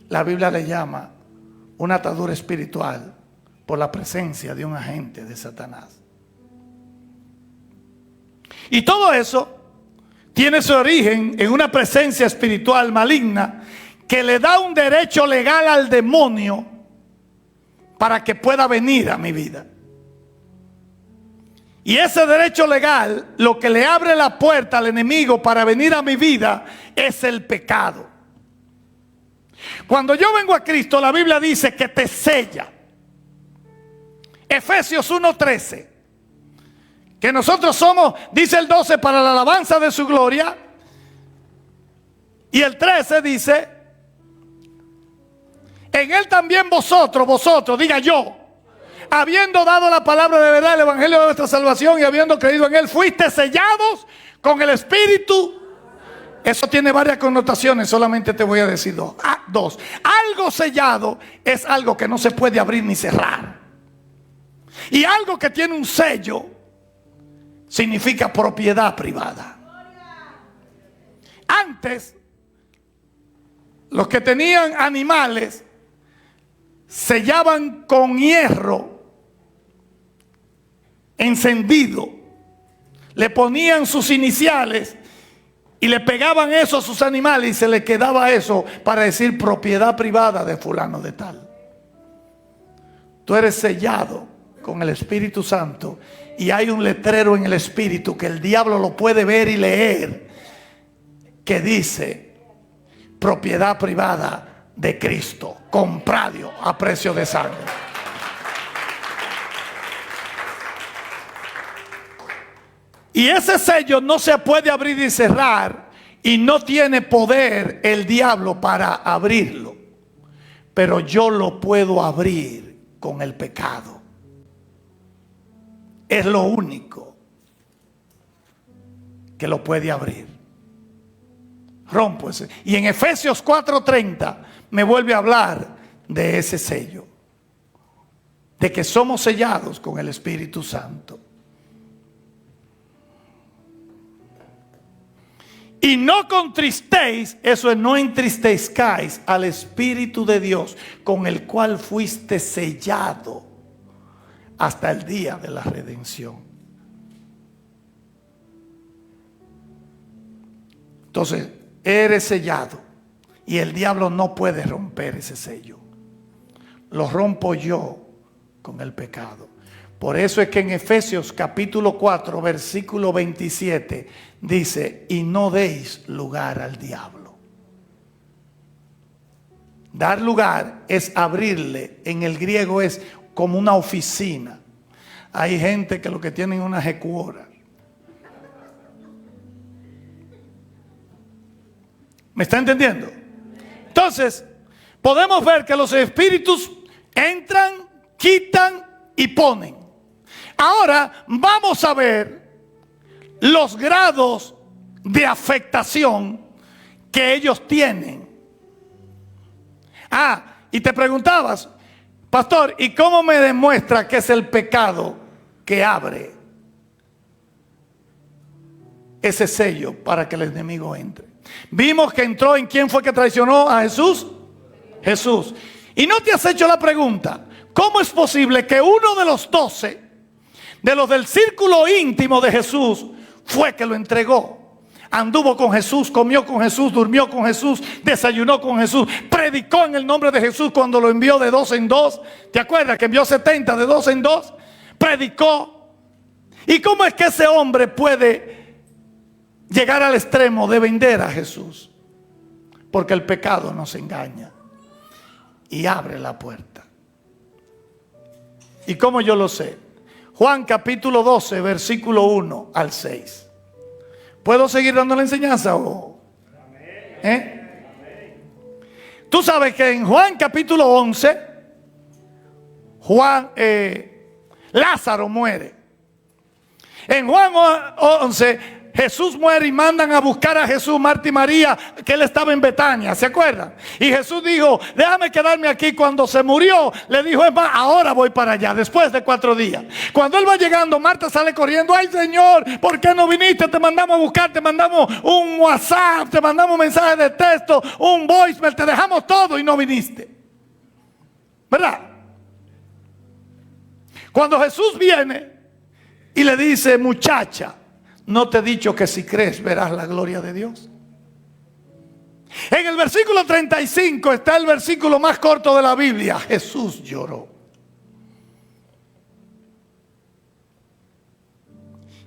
la Biblia le llama una atadura espiritual por la presencia de un agente de Satanás. Y todo eso tiene su origen en una presencia espiritual maligna que le da un derecho legal al demonio para que pueda venir a mi vida. Y ese derecho legal, lo que le abre la puerta al enemigo para venir a mi vida, es el pecado. Cuando yo vengo a Cristo, la Biblia dice que te sella. Efesios 1:13. Que nosotros somos, dice el 12, para la alabanza de su gloria. Y el 13 dice, en él también vosotros, diga yo, habiendo dado la palabra de verdad, el evangelio de nuestra salvación y habiendo creído en él, fuiste sellados con el Espíritu eso tiene varias connotaciones, solamente te voy a decir dos. Algo sellado es algo que no se puede abrir ni cerrar. Y algo que tiene un sello significa propiedad privada. Antes, los que tenían animales sellaban con hierro encendido, le ponían sus iniciales y le pegaban eso a sus animales y se le quedaba eso para decir propiedad privada de fulano de tal. Tú eres sellado con el Espíritu Santo y hay un letrero en el Espíritu que el diablo lo puede ver y leer, que dice propiedad privada de Cristo, comprado a precio de sangre. Y ese sello no se puede abrir y cerrar, y no tiene poder el diablo para abrirlo, pero yo lo puedo abrir con el pecado. Es lo único que lo puede abrir. Rompo ese. Y en Efesios 4:30 me vuelve a hablar de ese sello, de que somos sellados con el Espíritu Santo. Y no contristéis, eso es, no entristezcáis al Espíritu de Dios, con el cual fuiste sellado hasta el día de la redención. Entonces, eres sellado y el diablo no puede romper ese sello. Lo rompo yo con el pecado. Por eso es que en Efesios capítulo 4 versículo 27 dice: y no deis lugar al diablo. Dar lugar es abrirle. En el griego es como una oficina. Hay gente que lo que tienen una ejecutora. ¿Me está entendiendo? Entonces, podemos ver que los espíritus entran, quitan y ponen. Ahora vamos a ver los grados de afectación que ellos tienen. Y te preguntabas, pastor, ¿y cómo me demuestra que es el pecado que abre ese sello para que el enemigo entre? Vimos que entró en quién fue que traicionó a Jesús. Jesús. Y no te has hecho la pregunta, ¿cómo es posible que uno de los 12, de los del círculo íntimo de Jesús, fue que lo entregó? Anduvo con Jesús, comió con Jesús, durmió con Jesús, desayunó con Jesús, predicó en el nombre de Jesús cuando lo envió de 2 en 2. ¿Te acuerdas que envió 70 de 2 en 2? Predicó. ¿Y cómo es que ese hombre puede llegar al extremo de vender a Jesús? Porque el pecado nos engaña y abre la puerta. ¿Y cómo yo lo sé? Juan capítulo 12 versículo 1 al 6. ¿Puedo seguir dando la enseñanza o? Tú sabes que en Juan capítulo 11 Lázaro muere. En Juan 11 Jesús muere y mandan a buscar a Jesús, Marta y María, que él estaba en Betania, ¿se acuerdan? Y Jesús dijo, déjame quedarme aquí. Cuando se murió, le dijo, es más, ahora voy para allá, después de 4 días. Cuando él va llegando, Marta sale corriendo, ay Señor, ¿por qué no viniste? Te mandamos a buscar, te mandamos un WhatsApp, te mandamos un mensaje de texto, un voicemail, te dejamos todo y no viniste. ¿Verdad? Cuando Jesús viene y le dice, muchacha, ¿no te he dicho que si crees verás la gloria de Dios? En el versículo 35 está el versículo más corto de la Biblia. Jesús lloró.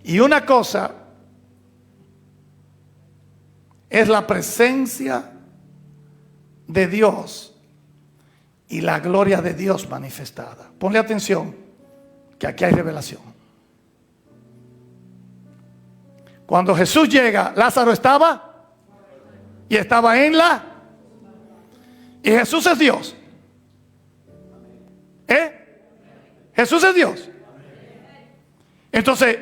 Y una cosa es la presencia de Dios y la gloria de Dios manifestada. Ponle atención, que aquí hay revelación. Cuando Jesús llega, Lázaro estaba y estaba en la... Y Jesús es Dios. Jesús es Dios. Entonces,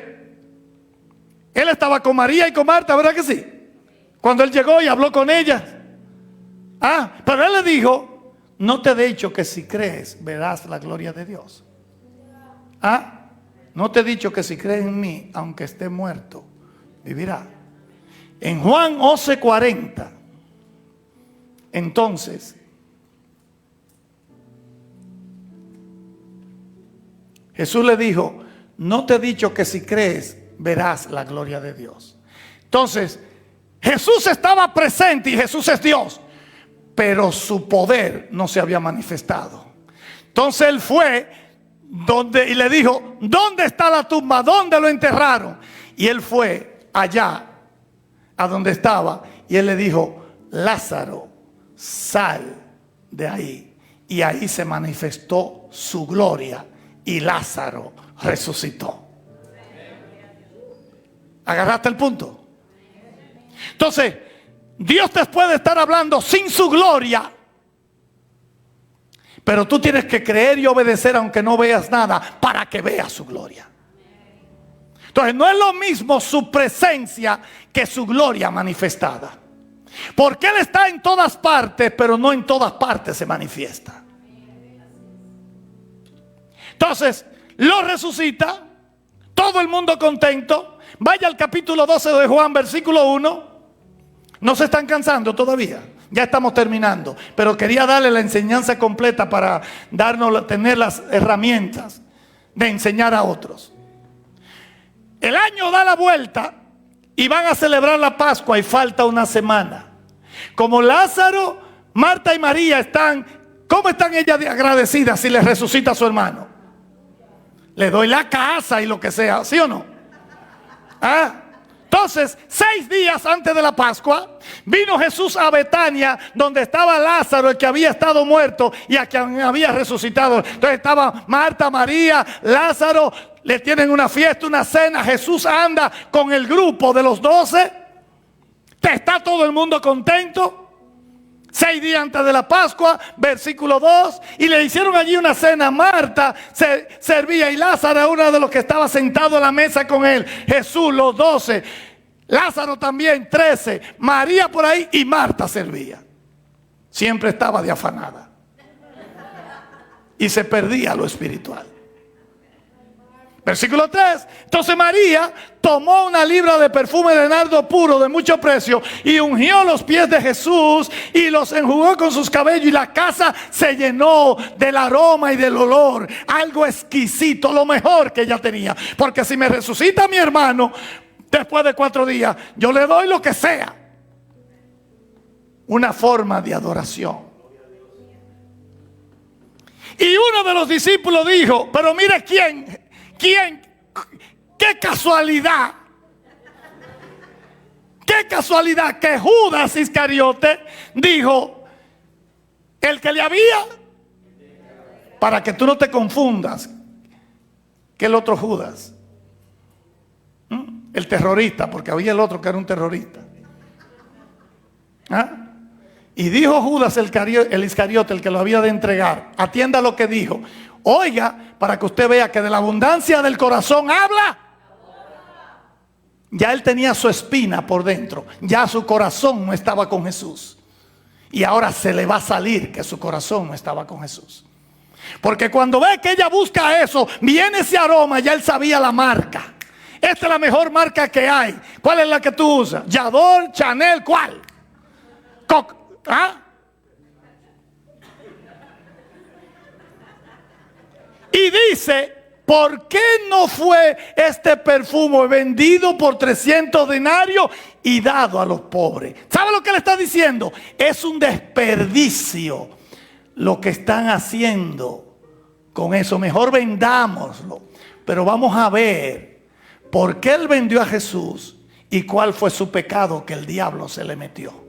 Él estaba con María y con Marta, ¿verdad que sí? Cuando él llegó y habló con ella. Pero él le dijo, no te he dicho que si crees verás la gloria de Dios. No te he dicho que si crees en mí, aunque esté muerto, vivirá. En Juan 11:40, entonces, Jesús le dijo, no te he dicho que si crees verás la gloria de Dios. Entonces, Jesús estaba presente y Jesús es Dios, pero su poder no se había manifestado. Entonces él fue y le dijo, ¿dónde está la tumba? ¿Dónde lo enterraron? Y él fue allá, a donde estaba, y él le dijo, Lázaro, sal de ahí. Y ahí se manifestó su gloria y Lázaro resucitó. ¿Agarraste el punto? Entonces, Dios te puede estar hablando sin su gloria, pero tú tienes que creer y obedecer aunque no veas nada para que veas su gloria. Entonces no es lo mismo su presencia que su gloria manifestada, porque Él está en todas partes, pero no en todas partes se manifiesta. Entonces lo resucita, todo el mundo contento. Vaya al capítulo 12 de Juan, versículo 1. No se están cansando todavía. Ya estamos terminando, pero quería darle la enseñanza completa para tener las herramientas de enseñar a otros. El año da la vuelta y van a celebrar la Pascua y falta una semana. Como Lázaro, Marta y María están, ¿cómo están ellas agradecidas si les resucita a su hermano? Le doy la casa y lo que sea, ¿sí o no? Entonces, 6 días antes de la Pascua, vino Jesús a Betania, donde estaba Lázaro, el que había estado muerto y a quien había resucitado. Entonces estaba Marta, María, Lázaro, le tienen una fiesta, una cena. Jesús anda con el grupo de los 12. Está todo el mundo contento. 6 días antes de la Pascua, versículo 2, y le hicieron allí una cena. Marta se servía y Lázaro era uno de los que estaba sentado a la mesa con él. Jesús, los 12, Lázaro también, 13, María por ahí y Marta servía. Siempre estaba de afanada y se perdía lo espiritual. Versículo 3. Entonces María tomó una libra de perfume de nardo puro de mucho precio y ungió los pies de Jesús y los enjugó con sus cabellos, y la casa se llenó del aroma y del olor, algo exquisito, lo mejor que ella tenía. Porque si me resucita mi hermano después de 4 días, yo le doy lo que sea. Una forma de adoración. Y uno de los discípulos dijo, pero mire quién, qué casualidad que Judas Iscariote dijo, el que le había, para que tú no te confundas, que el otro Judas, el terrorista, porque había el otro que era un terrorista. Y dijo Judas el Iscariote, el que lo había de entregar, atienda lo que dijo. Oiga, para que usted vea que de la abundancia del corazón habla. Ya él tenía su espina por dentro. Ya su corazón no estaba con Jesús. Y ahora se le va a salir que su corazón no estaba con Jesús. Porque cuando ve que ella busca eso, viene ese aroma, ya él sabía la marca. Esta es la mejor marca que hay. ¿Cuál es la que tú usas? Yador, Chanel, ¿cuál? Y dice, ¿por qué no fue este perfume vendido por 300 denarios y dado a los pobres? ¿Sabe lo que le está diciendo? Es un desperdicio lo que están haciendo con eso. Mejor vendámoslo. Pero vamos a ver por qué él vendió a Jesús y cuál fue su pecado que el diablo se le metió.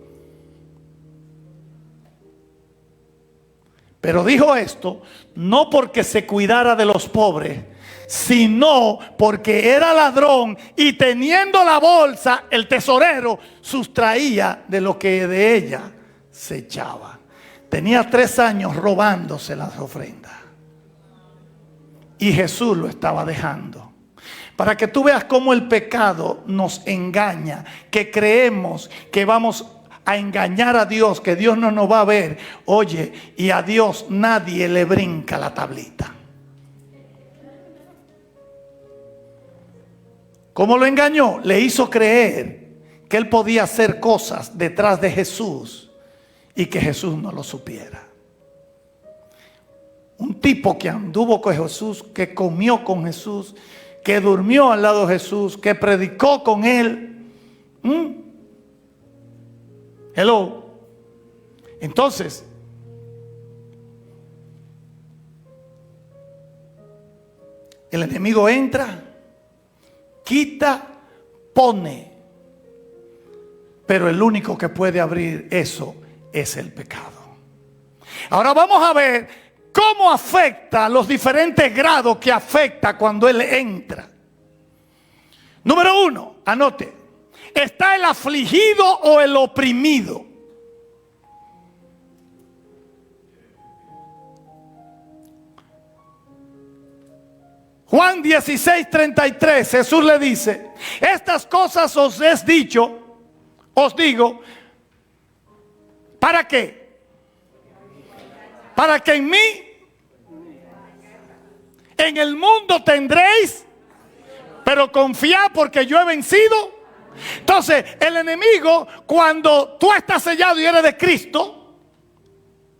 Pero dijo esto no porque se cuidara de los pobres, sino porque era ladrón y teniendo la bolsa, el tesorero sustraía de lo que de ella se echaba. Tenía 3 años robándose las ofrendas y Jesús lo estaba dejando. Para que tú veas cómo el pecado nos engaña, que creemos que vamos a engañar a Dios, que Dios no nos va a ver. Oye, y a Dios nadie le brinca la tablita. ¿Cómo lo engañó? Le hizo creer que él podía hacer cosas detrás de Jesús y que Jesús no lo supiera. Un tipo que anduvo con Jesús, que comió con Jesús, que durmió al lado de Jesús, que predicó con él. Hello. Entonces, el enemigo entra, quita, pone. Pero el único que puede abrir eso es el pecado. Ahora vamos a ver cómo afecta, los diferentes grados que afecta cuando él entra. Número 1, anote. ¿Está el afligido o el oprimido? Juan 16:33, Jesús le dice: estas cosas os he dicho, os digo, ¿para qué? Para que en mí, en el mundo tendréis, pero confiad porque yo he vencido. Entonces, el enemigo, cuando tú estás sellado y eres de Cristo,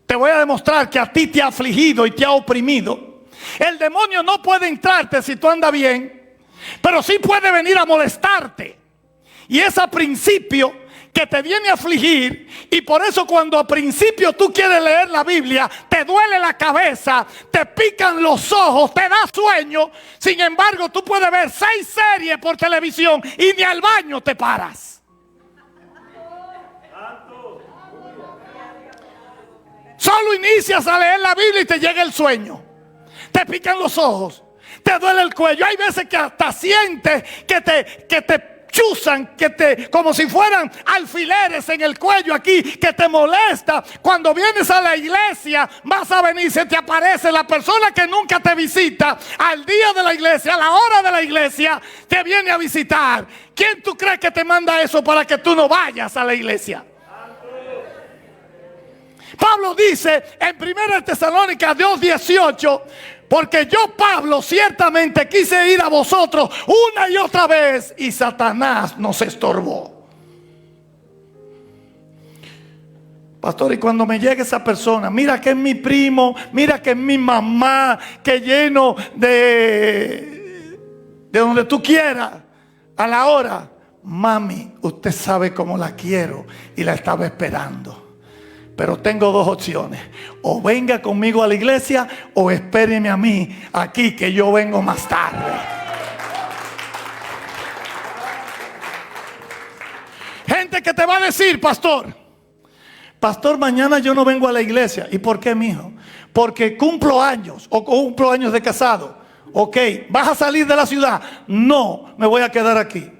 te voy a demostrar que a ti te ha afligido y te ha oprimido. El demonio no puede entrarte si tú andas bien, pero sí puede venir a molestarte. Y es a principio que te viene a afligir, y por eso cuando a principio tú quieres leer la Biblia, te duele la cabeza, te pican los ojos, te da sueño. Sin embargo, tú puedes ver 6 series por televisión y ni al baño te paras. Solo inicias a leer la Biblia y te llega el sueño. Te pican los ojos, te duele el cuello. Hay veces que hasta sientes que te chuzan, como si fueran alfileres en el cuello aquí, que te molesta. Cuando vienes a la iglesia, vas a venir, se te aparece la persona que nunca te visita. Al día de la iglesia, a la hora de la iglesia, te viene a visitar. ¿Quién tú crees que te manda eso para que tú no vayas a la iglesia? Pablo dice en 1 Tesalónicas 2:18: porque yo, Pablo, ciertamente quise ir a vosotros una y otra vez, y Satanás nos estorbó. Pastor, y cuando me llegue esa persona, mira que es mi primo, mira que es mi mamá, que lleno de donde tú quieras, a la hora, mami, usted sabe cómo la quiero y la estaba esperando. Pero tengo 2 opciones: o venga conmigo a la iglesia, o espéreme a mí aquí, que yo vengo más tarde. Gente que te va a decir: pastor, mañana yo no vengo a la iglesia. ¿Y por qué, mijo? Porque cumplo años, o cumplo años de casado. Ok, ¿vas a salir de la ciudad? No, me voy a quedar aquí.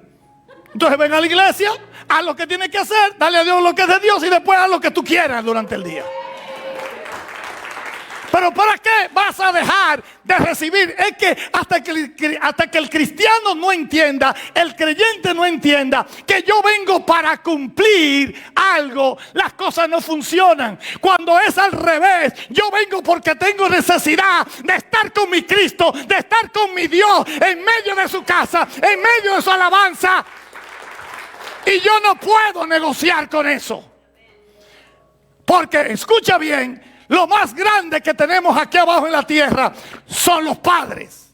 Entonces ven a la iglesia, haz lo que tienes que hacer, dale a Dios lo que es de Dios, y después haz lo que tú quieras durante el día. Pero ¿para qué vas a dejar de recibir? Es que hasta que el cristiano no entienda, el creyente no entienda que yo vengo para cumplir algo, las cosas no funcionan. Cuando es al revés, yo vengo porque tengo necesidad de estar con mi Cristo, de estar con mi Dios en medio de su casa, en medio de su alabanza. Y yo no puedo negociar con eso. Porque, escucha bien, lo más grande que tenemos aquí abajo en la tierra son los padres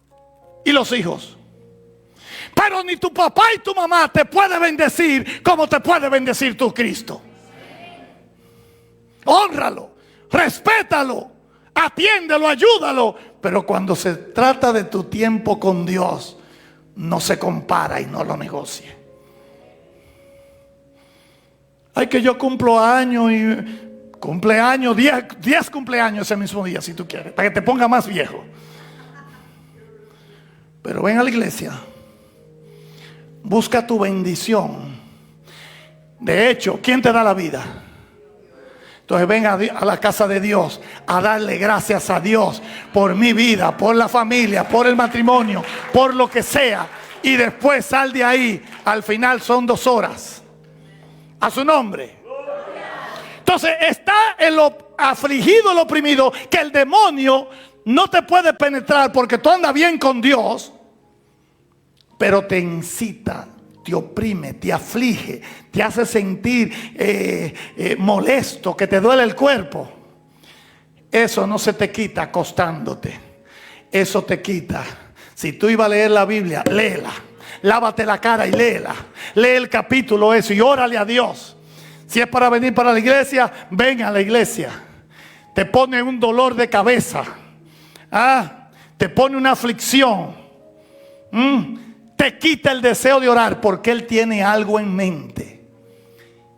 y los hijos. Pero ni tu papá y tu mamá te puede bendecir como te puede bendecir tu Cristo. Hónralo, respétalo, atiéndelo, ayúdalo. Pero cuando se trata de tu tiempo con Dios, no se compara y no lo negocie. Ay, que yo cumplo años y cumpleaños, 10 cumpleaños ese mismo día, si tú quieres, para que te ponga más viejo. Pero ven a la iglesia, busca tu bendición. De hecho, ¿quién te da la vida? Entonces ven a la casa de Dios a darle gracias a Dios por mi vida, por la familia, por el matrimonio, por lo que sea. y después sal de ahí. Al final son 2 horas. A su nombre. Entonces está el afligido, el oprimido, que el demonio no te puede penetrar porque tú andas bien con Dios, pero te incita, te oprime, te aflige, te hace sentir molesto, que te duele el cuerpo. Eso no se te quita acostándote. Eso te quita. Si tú ibas a leer la Biblia, léela. Lávate la cara y léela. Lee el capítulo eso y órale a Dios. Si es para venir para la iglesia, ven a la iglesia. Te pone un dolor de cabeza. Te pone una aflicción. Te quita el deseo de orar porque Él tiene algo en mente.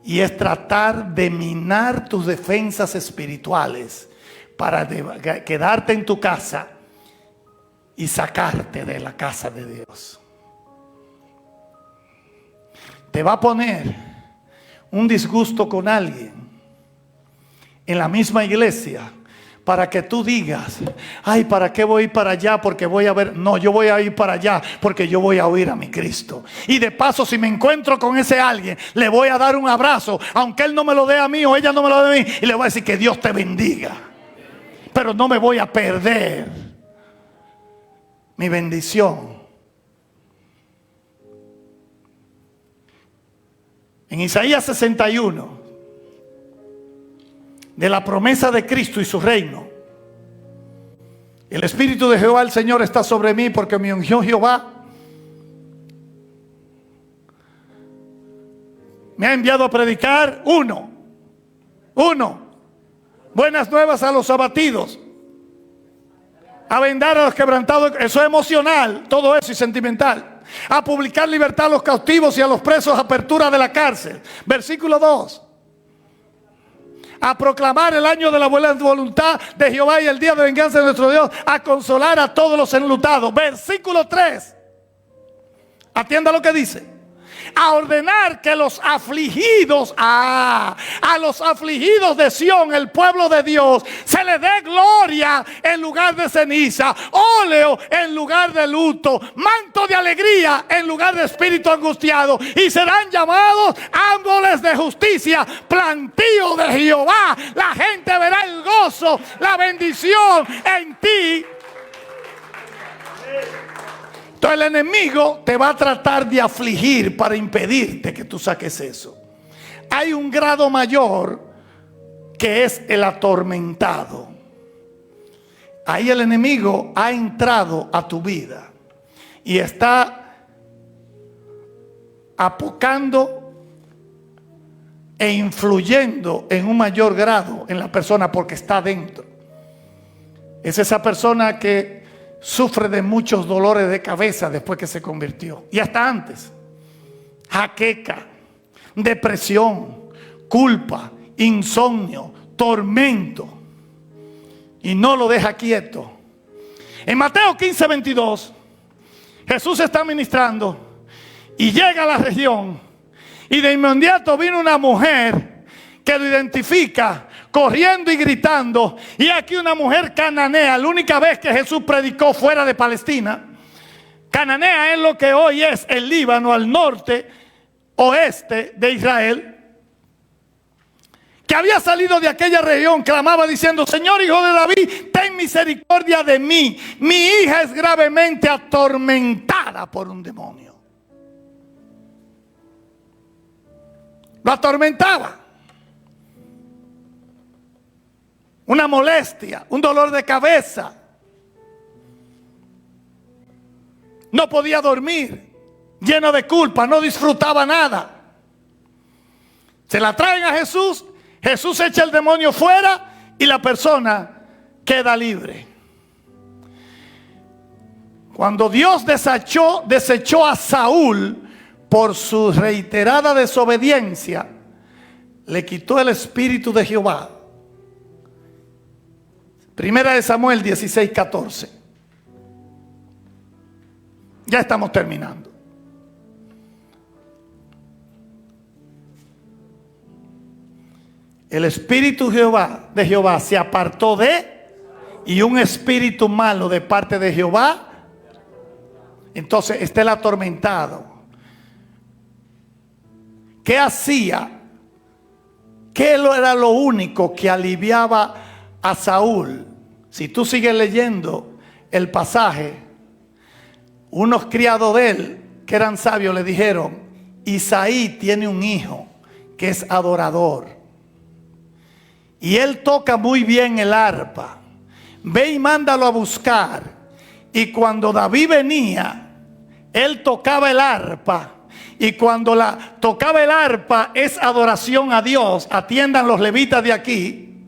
Y es tratar de minar tus defensas espirituales para quedarte en tu casa y sacarte de la casa de Dios. Te va a poner un disgusto con alguien en la misma iglesia para que tú digas: ay, ¿para qué voy a ir para allá? Porque voy a ver. No, yo voy a ir para allá porque yo voy a oír a mi Cristo. Y de paso, si me encuentro con ese alguien, le voy a dar un abrazo, aunque él no me lo dé a mí o ella no me lo dé a mí, y le voy a decir que Dios te bendiga. Pero no me voy a perder mi bendición. En Isaías 61, de la promesa de Cristo y su reino: el Espíritu de Jehová el Señor está sobre mí, porque me ungió Jehová. Me ha enviado a predicar uno, buenas nuevas a los abatidos, a vendar a los quebrantados. Eso es emocional, todo eso, y sentimental. A publicar libertad a los cautivos y a los presos, apertura de la cárcel. Versículo 2. A proclamar el año de la buena voluntad de Jehová y el día de venganza de nuestro Dios. A consolar a todos los enlutados. Versículo 3. Atienda lo que dice. A ordenar que los afligidos, a los afligidos de Sión, el pueblo de Dios, se le dé gloria en lugar de ceniza, óleo en lugar de luto, manto de alegría en lugar de espíritu angustiado, y serán llamados árboles de justicia, plantío de Jehová. La gente verá el gozo, la bendición en ti. Entonces el enemigo te va a tratar de afligir para impedirte que tú saques eso. Hay un grado mayor que es el atormentado. Ahí el enemigo ha entrado a tu vida y está apocando e influyendo en un mayor grado en la persona porque está dentro. Es esa persona que sufre de muchos dolores de cabeza después que se convirtió. Y hasta antes. Jaqueca, depresión, culpa, insomnio, tormento. Y no lo deja quieto. En Mateo 15:22, Jesús está ministrando y llega a la región. Y de inmediato vino una mujer que lo identifica, corriendo y gritando. Y aquí una mujer cananea. La única vez que Jesús predicó fuera de Palestina. Cananea es lo que hoy es el Líbano, al norte, oeste de Israel. Que había salido de aquella región, clamaba diciendo: Señor, hijo de David, ten misericordia de mí. Mi hija es gravemente atormentada por un demonio. Lo atormentaba. Una molestia, un dolor de cabeza. No podía dormir, lleno de culpa, no disfrutaba nada. Se la traen a Jesús, Jesús echa el demonio fuera y la persona queda libre. Cuando Dios desechó a Saúl por su reiterada desobediencia, le quitó el espíritu de Jehová. Primera de Samuel 16:14. Ya estamos terminando. El espíritu de Jehová se apartó de, y un espíritu malo de parte de Jehová Entonces está el atormentado. ¿Qué hacía? ¿Qué era lo único que aliviaba a Saúl? Si tú sigues leyendo el pasaje, unos criados de él que eran sabios le dijeron: Isaí tiene un hijo que es adorador y él toca muy bien el arpa. Ve y mándalo a buscar. Y cuando David venía, él tocaba el arpa. Y cuando tocaba el arpa es adoración a Dios. Atiendan los levitas de aquí.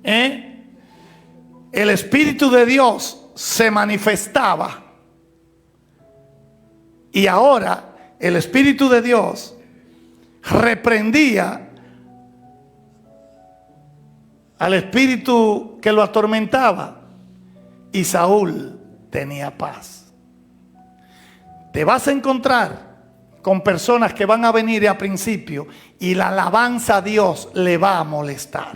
El Espíritu de Dios se manifestaba. Y ahora el Espíritu de Dios reprendía al espíritu que lo atormentaba. Y Saúl tenía paz. Te vas a encontrar con personas que van a venir a principio y la alabanza a Dios le va a molestar.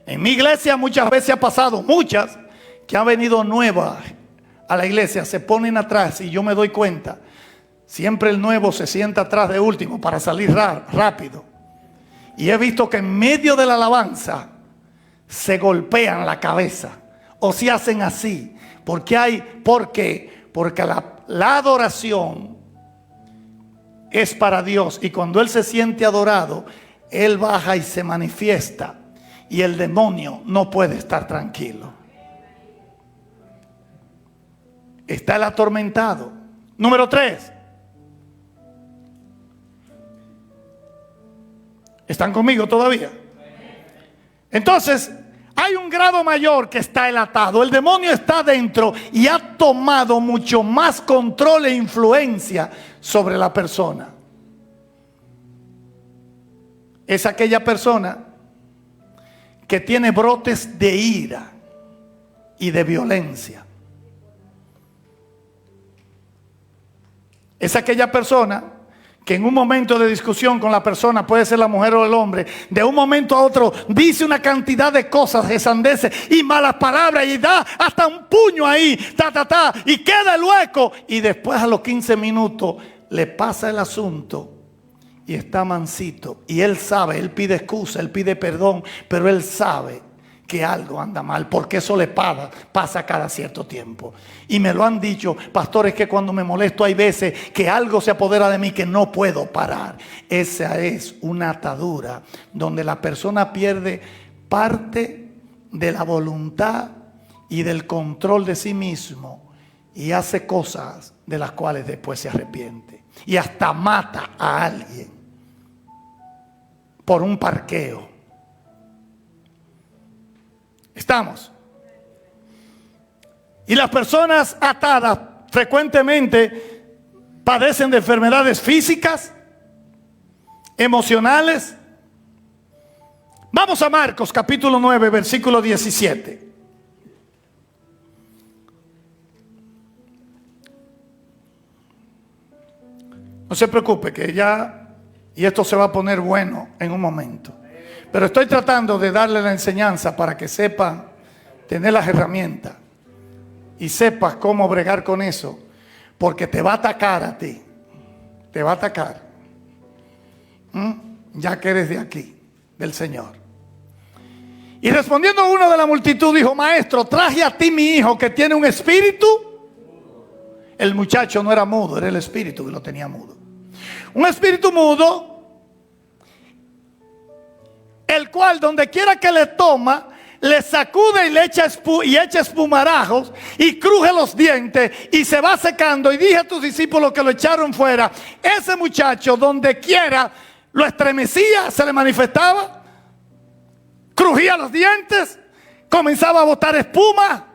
En mi iglesia muchas veces ha pasado, muchas que han venido nuevas a la iglesia, se ponen atrás y yo me doy cuenta. Siempre el nuevo se sienta atrás de último para salir rápido. Y he visto que en medio de la alabanza se golpean la cabeza o se hacen así. ¿Por qué? Porque la adoración es para Dios. Y cuando Él se siente adorado, Él baja y se manifiesta. Y el demonio no puede estar tranquilo. Está el atormentado. Número 3. ¿Están conmigo todavía? Entonces, hay un grado mayor que está el atado. El demonio está dentro y ha tomado mucho más control e influencia sobre la persona. Es aquella persona que tiene brotes de ira y de violencia. Es aquella persona que en un momento de discusión con la persona, puede ser la mujer o el hombre, de un momento a otro dice una cantidad de cosas, de sandeces y malas palabras, y da hasta un puño ahí, y queda el hueco, y después a los 15 minutos le pasa el asunto y está mansito, y él sabe, él pide excusa, él pide perdón, pero él sabe que algo anda mal, porque eso le pasa cada cierto tiempo. Y me lo han dicho, pastores, que cuando me molesto hay veces que algo se apodera de mí que no puedo parar. Esa es una atadura donde la persona pierde parte de la voluntad y del control de sí mismo y hace cosas de las cuales después se arrepiente y hasta mata a alguien por un parqueo. Estamos. Y las personas atadas frecuentemente padecen de enfermedades físicas, emocionales. Vamos a Marcos capítulo 9, versículo 17. No se preocupe que ya, y esto se va a poner bueno en un momento. Pero estoy tratando de darle la enseñanza para que sepan tener las herramientas y sepas cómo bregar con eso, porque te va a atacar a ti, te va a atacar, ya que eres de aquí, del Señor. Y respondiendo uno de la multitud dijo: Maestro, traje a ti mi hijo que tiene un espíritu. El muchacho no era mudo, era el espíritu que lo tenía mudo. Un espíritu mudo, el cual donde quiera que le toma, le sacude y le echa espumarajos y cruje los dientes y se va secando. Y dije a tus discípulos que lo echaron fuera. Ese muchacho donde quiera lo estremecía, se le manifestaba, crujía los dientes, comenzaba a botar espuma,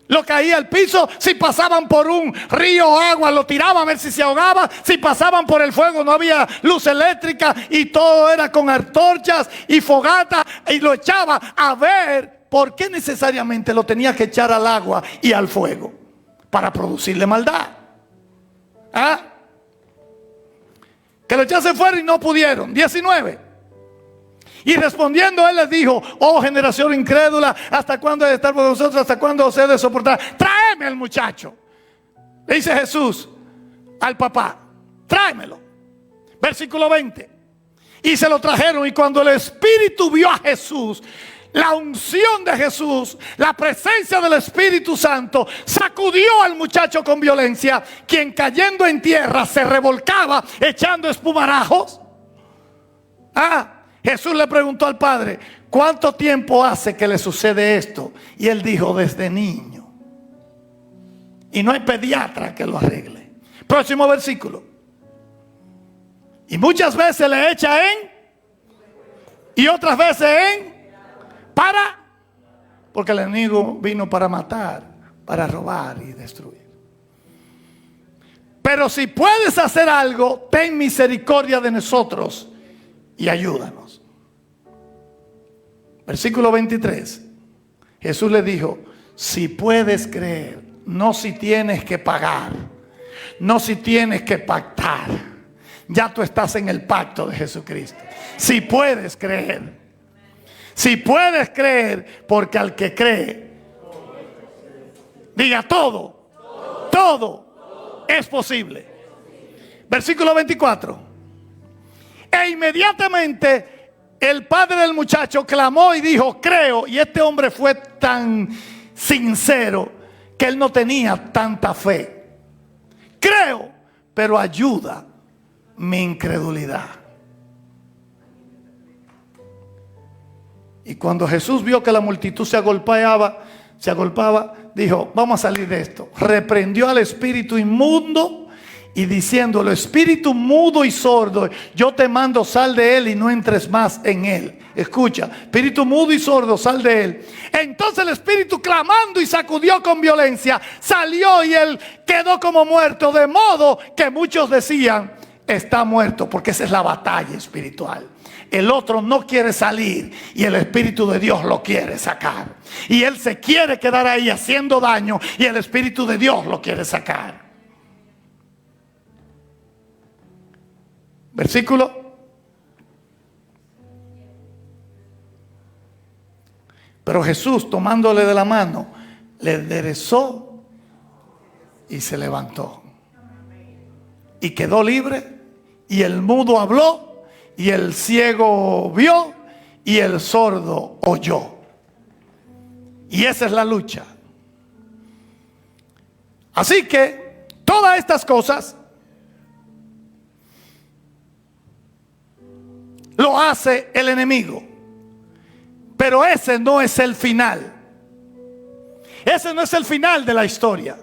lo caía al piso. Si pasaban por un río o agua, lo tiraba a ver si se ahogaba. Si pasaban por el fuego, no había luz eléctrica y todo era con antorchas y fogata, y lo echaba a ver por qué necesariamente lo tenía que echar al agua y al fuego para producirle maldad. Que lo echasen fuera y no pudieron. 19. Y respondiendo él les dijo: oh generación incrédula, ¿hasta cuándo he de estar por vosotros? ¿Hasta cuándo os he de soportar? Tráeme al muchacho. Le dice Jesús al papá: tráemelo. Versículo 20. Y se lo trajeron, y cuando el Espíritu vio a Jesús, la unción de Jesús, la presencia del Espíritu Santo, sacudió al muchacho con violencia, quien cayendo en tierra se revolcaba echando espumarajos. Jesús le preguntó al padre: ¿cuánto tiempo hace que le sucede esto? Y él dijo: desde niño. Y no hay pediatra que lo arregle. Próximo versículo. Y muchas veces le echa y otras veces porque el enemigo vino para matar, para robar y destruir. Pero si puedes hacer algo, ten misericordia de nosotros y ayúdanos. Versículo 23. Jesús le dijo: si puedes creer, no si tienes que pagar, no si tienes que pactar. Ya tú estás en el pacto de Jesucristo. Si puedes creer. Si puedes creer, porque al que cree, diga todo es posible. Versículo 24. E inmediatamente el padre del muchacho clamó y dijo: creo. Y este hombre fue tan sincero que él no tenía tanta fe. Creo, pero ayuda mi incredulidad. Y cuando Jesús vio que la multitud se agolpaba, dijo: vamos a salir de esto. Reprendió al espíritu inmundo y diciéndole: espíritu mudo y sordo, yo te mando, sal de él y no entres más en él. Escucha: espíritu mudo y sordo, sal de él. Entonces el espíritu, clamando y sacudió con violencia, salió y él quedó como muerto, de modo que muchos decían: está muerto, porque esa es la batalla espiritual. El otro no quiere salir y el Espíritu de Dios lo quiere sacar. Y él se quiere quedar ahí haciendo daño y el Espíritu de Dios lo quiere sacar. Versículo. Pero Jesús, tomándole de la mano, le enderezó y se levantó. Y quedó libre, y el mudo habló, y el ciego vio, y el sordo oyó. Y esa es la lucha. Así que todas estas cosas lo hace el enemigo. Pero ese no es el final. Ese no es el final de la historia.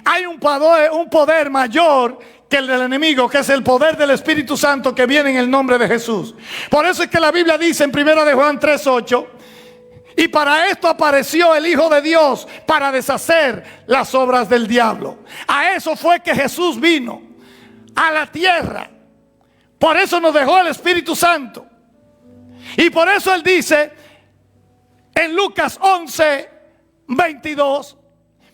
Hay un poder mayor que el del enemigo, que es el poder del Espíritu Santo que viene en el nombre de Jesús. Por eso es que la Biblia dice en 1 de Juan 3:8: y para esto apareció el Hijo de Dios, para deshacer las obras del diablo. A eso fue que Jesús vino a la tierra. Por eso nos dejó el Espíritu Santo. Y por eso él dice en Lucas 11:22: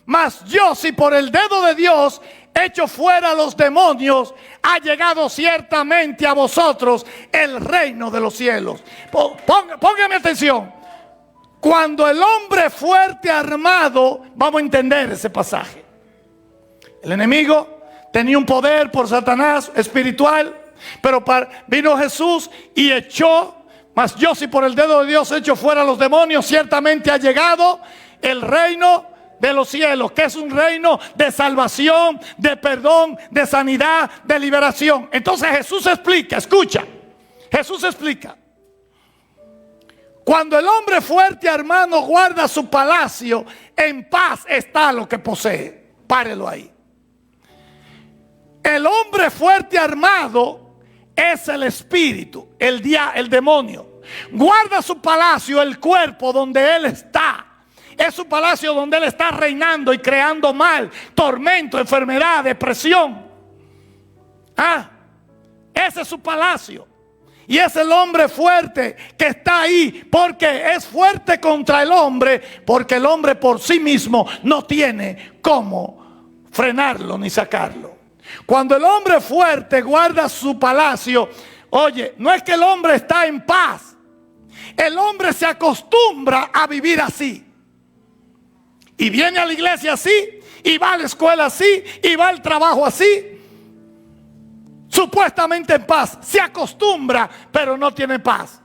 mas yo, si por el dedo de Dios echo fuera los demonios, ha llegado ciertamente a vosotros el reino de los cielos. Póngame atención. Cuando el hombre fuerte armado, vamos a entender ese pasaje. El enemigo tenía un poder por Satanás espiritual, pero vino Jesús y echó. Mas yo, si por el dedo de Dios echo fuera los demonios, ciertamente ha llegado el reino de los cielos, que es un reino de salvación, de perdón, de sanidad, de liberación. Entonces Jesús explica, escucha, Jesús explica: cuando el hombre fuerte armado guarda su palacio, en paz está lo que posee. Párelo ahí. El hombre fuerte armado es el espíritu, el demonio. Guarda su palacio, el cuerpo donde él está. Es su palacio donde él está reinando y creando mal, tormento, enfermedad, depresión. Ese es su palacio. Y es el hombre fuerte que está ahí, porque es fuerte contra el hombre, porque el hombre por sí mismo no tiene cómo frenarlo ni sacarlo. Cuando el hombre fuerte guarda su palacio, oye, no es que el hombre está en paz. El hombre se acostumbra a vivir así. Y viene a la iglesia así, y va a la escuela así, y va al trabajo así, supuestamente en paz. Se acostumbra, pero no tiene paz.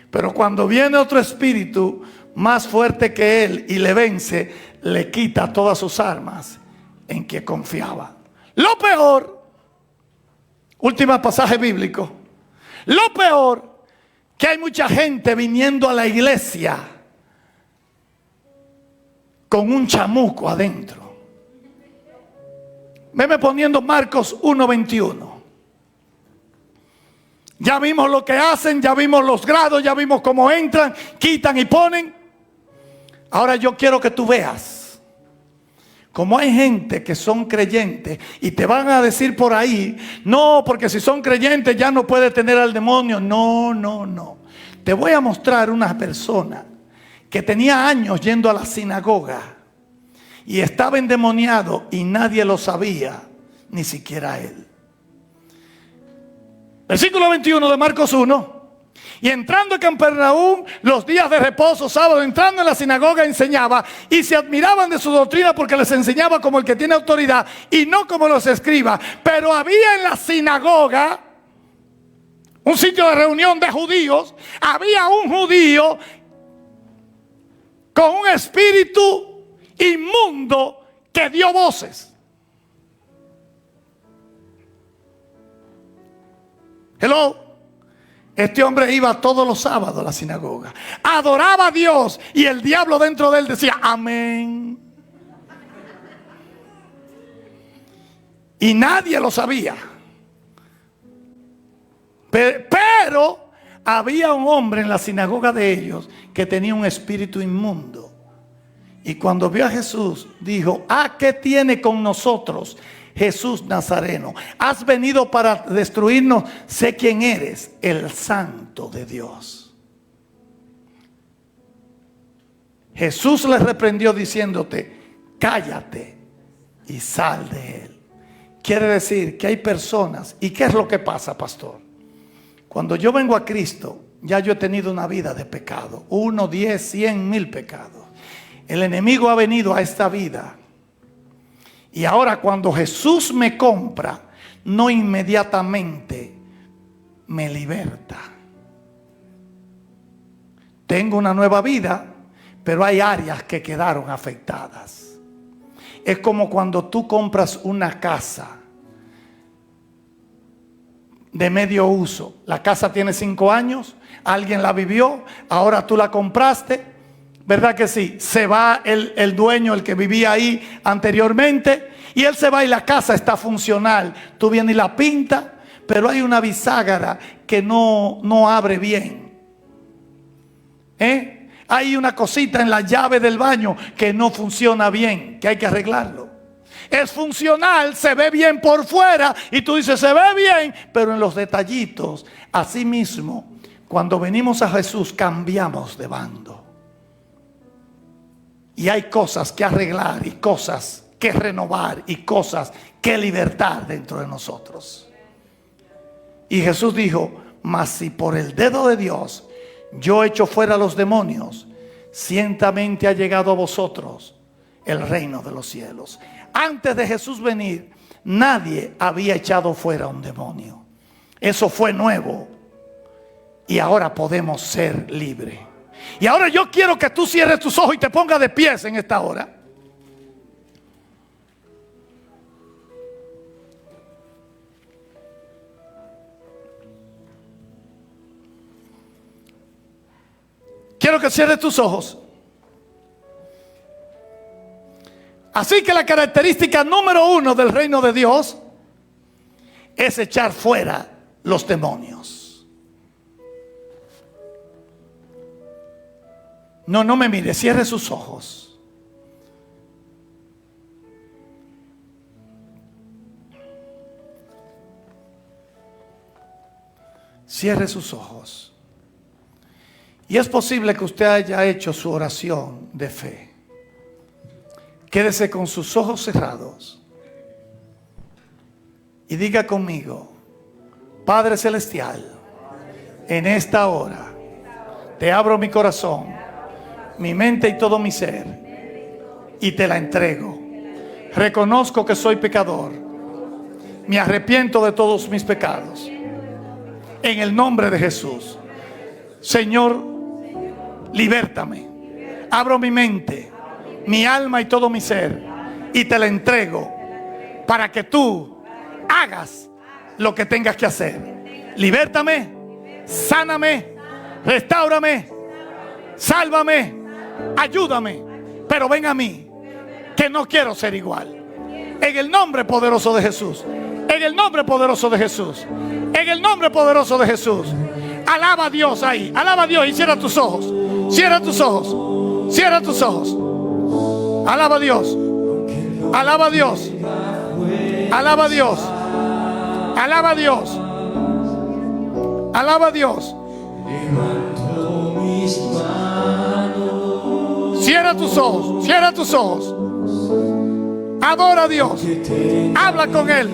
Pero cuando viene otro espíritu más fuerte que él y le vence, le quita todas sus armas en que confiaba. Lo peor, último pasaje bíblico, lo peor, que hay mucha gente viniendo a la iglesia con un chamuco adentro. Veme poniendo Marcos 1:21. Ya vimos lo que hacen, ya vimos los grados, ya vimos cómo entran, quitan y ponen. Ahora yo quiero que tú veas como hay gente que son creyentes y te van a decir por ahí, no, porque si son creyentes ya no puede tener al demonio. No, no, no. Te voy a mostrar una persona que tenía años yendo a la sinagoga y estaba endemoniado y nadie lo sabía, ni siquiera él. Versículo 21 de Marcos 1. Y entrando en Capernaum los días de reposo, sábado, entrando en la sinagoga enseñaba, y se admiraban de su doctrina porque les enseñaba como el que tiene autoridad y no como los escribas. Pero había en la sinagoga, un sitio de reunión de judíos, había un judío con un espíritu inmundo que dio voces. Hello. Este hombre iba todos los sábados a la sinagoga, adoraba a Dios y el diablo dentro de él decía amén. Y nadie lo sabía. Pero había un hombre en la sinagoga de ellos que tenía un espíritu inmundo. Y cuando vio a Jesús, dijo, ¿qué tiene con nosotros, Jesús Nazareno? ¿Has venido para destruirnos? Sé quién eres, el Santo de Dios. Jesús le reprendió diciéndote, cállate y sal de él. Quiere decir que hay personas. ¿Y qué es lo que pasa, pastor? Cuando yo vengo a Cristo, ya yo he tenido una vida de pecado. 1, 10, 100, 1000 pecados. El enemigo ha venido a esta vida. Y ahora cuando Jesús me compra, no inmediatamente me liberta. Tengo una nueva vida, pero hay áreas que quedaron afectadas. Es como cuando tú compras una casa de medio uso. La casa tiene 5 años, alguien la vivió, ahora tú la compraste. ¿Verdad que sí? Se va el dueño, el que vivía ahí anteriormente, y él se va y la casa está funcional. Tú vienes y la pintas, pero hay una bisagra que no abre bien. Hay una cosita en la llave del baño que no funciona bien, que hay que arreglarlo. Es funcional, se ve bien por fuera y tú dices se ve bien, pero en los detallitos. Así mismo, cuando venimos a Jesús cambiamos de bando. Y hay cosas que arreglar y cosas que renovar y cosas que libertar dentro de nosotros. Y Jesús dijo, mas si por el dedo de Dios yo echo fuera a los demonios, ciertamente ha llegado a vosotros el reino de los cielos. Antes de Jesús venir, nadie había echado fuera a un demonio. Eso fue nuevo. Y ahora podemos ser libres. Y ahora yo quiero que tú cierres tus ojos y te pongas de pies en esta hora. Quiero que cierres tus ojos. Así que la característica número 1 del reino de Dios es echar fuera los demonios. No me mire, cierre sus ojos. Cierre sus ojos. Y es posible que usted haya hecho su oración de fe. Quédese con sus ojos cerrados y diga conmigo, Padre Celestial, en esta hora te abro mi corazón, mi mente y todo mi ser, y te la entrego. Reconozco que soy pecador. Me arrepiento de todos mis pecados. En el nombre de Jesús. Señor, libértame. Abro mi mente, mi alma y todo mi ser, y te la entrego para que tú hagas lo que tengas que hacer. Libértame, sáname, restáurame, sálvame, ayúdame, pero ven a mí, que no quiero ser igual. En el nombre poderoso de Jesús. En el nombre poderoso de Jesús. En el nombre poderoso de Jesús. Alaba a Dios ahí. Alaba a Dios y cierra tus ojos. Cierra tus ojos. Cierra tus ojos. Alaba a Dios. Alaba a Dios. Alaba a Dios. Alaba a Dios. Alaba a Dios. Cierra tus ojos. Cierra tus ojos. Adora a Dios. Habla con Él.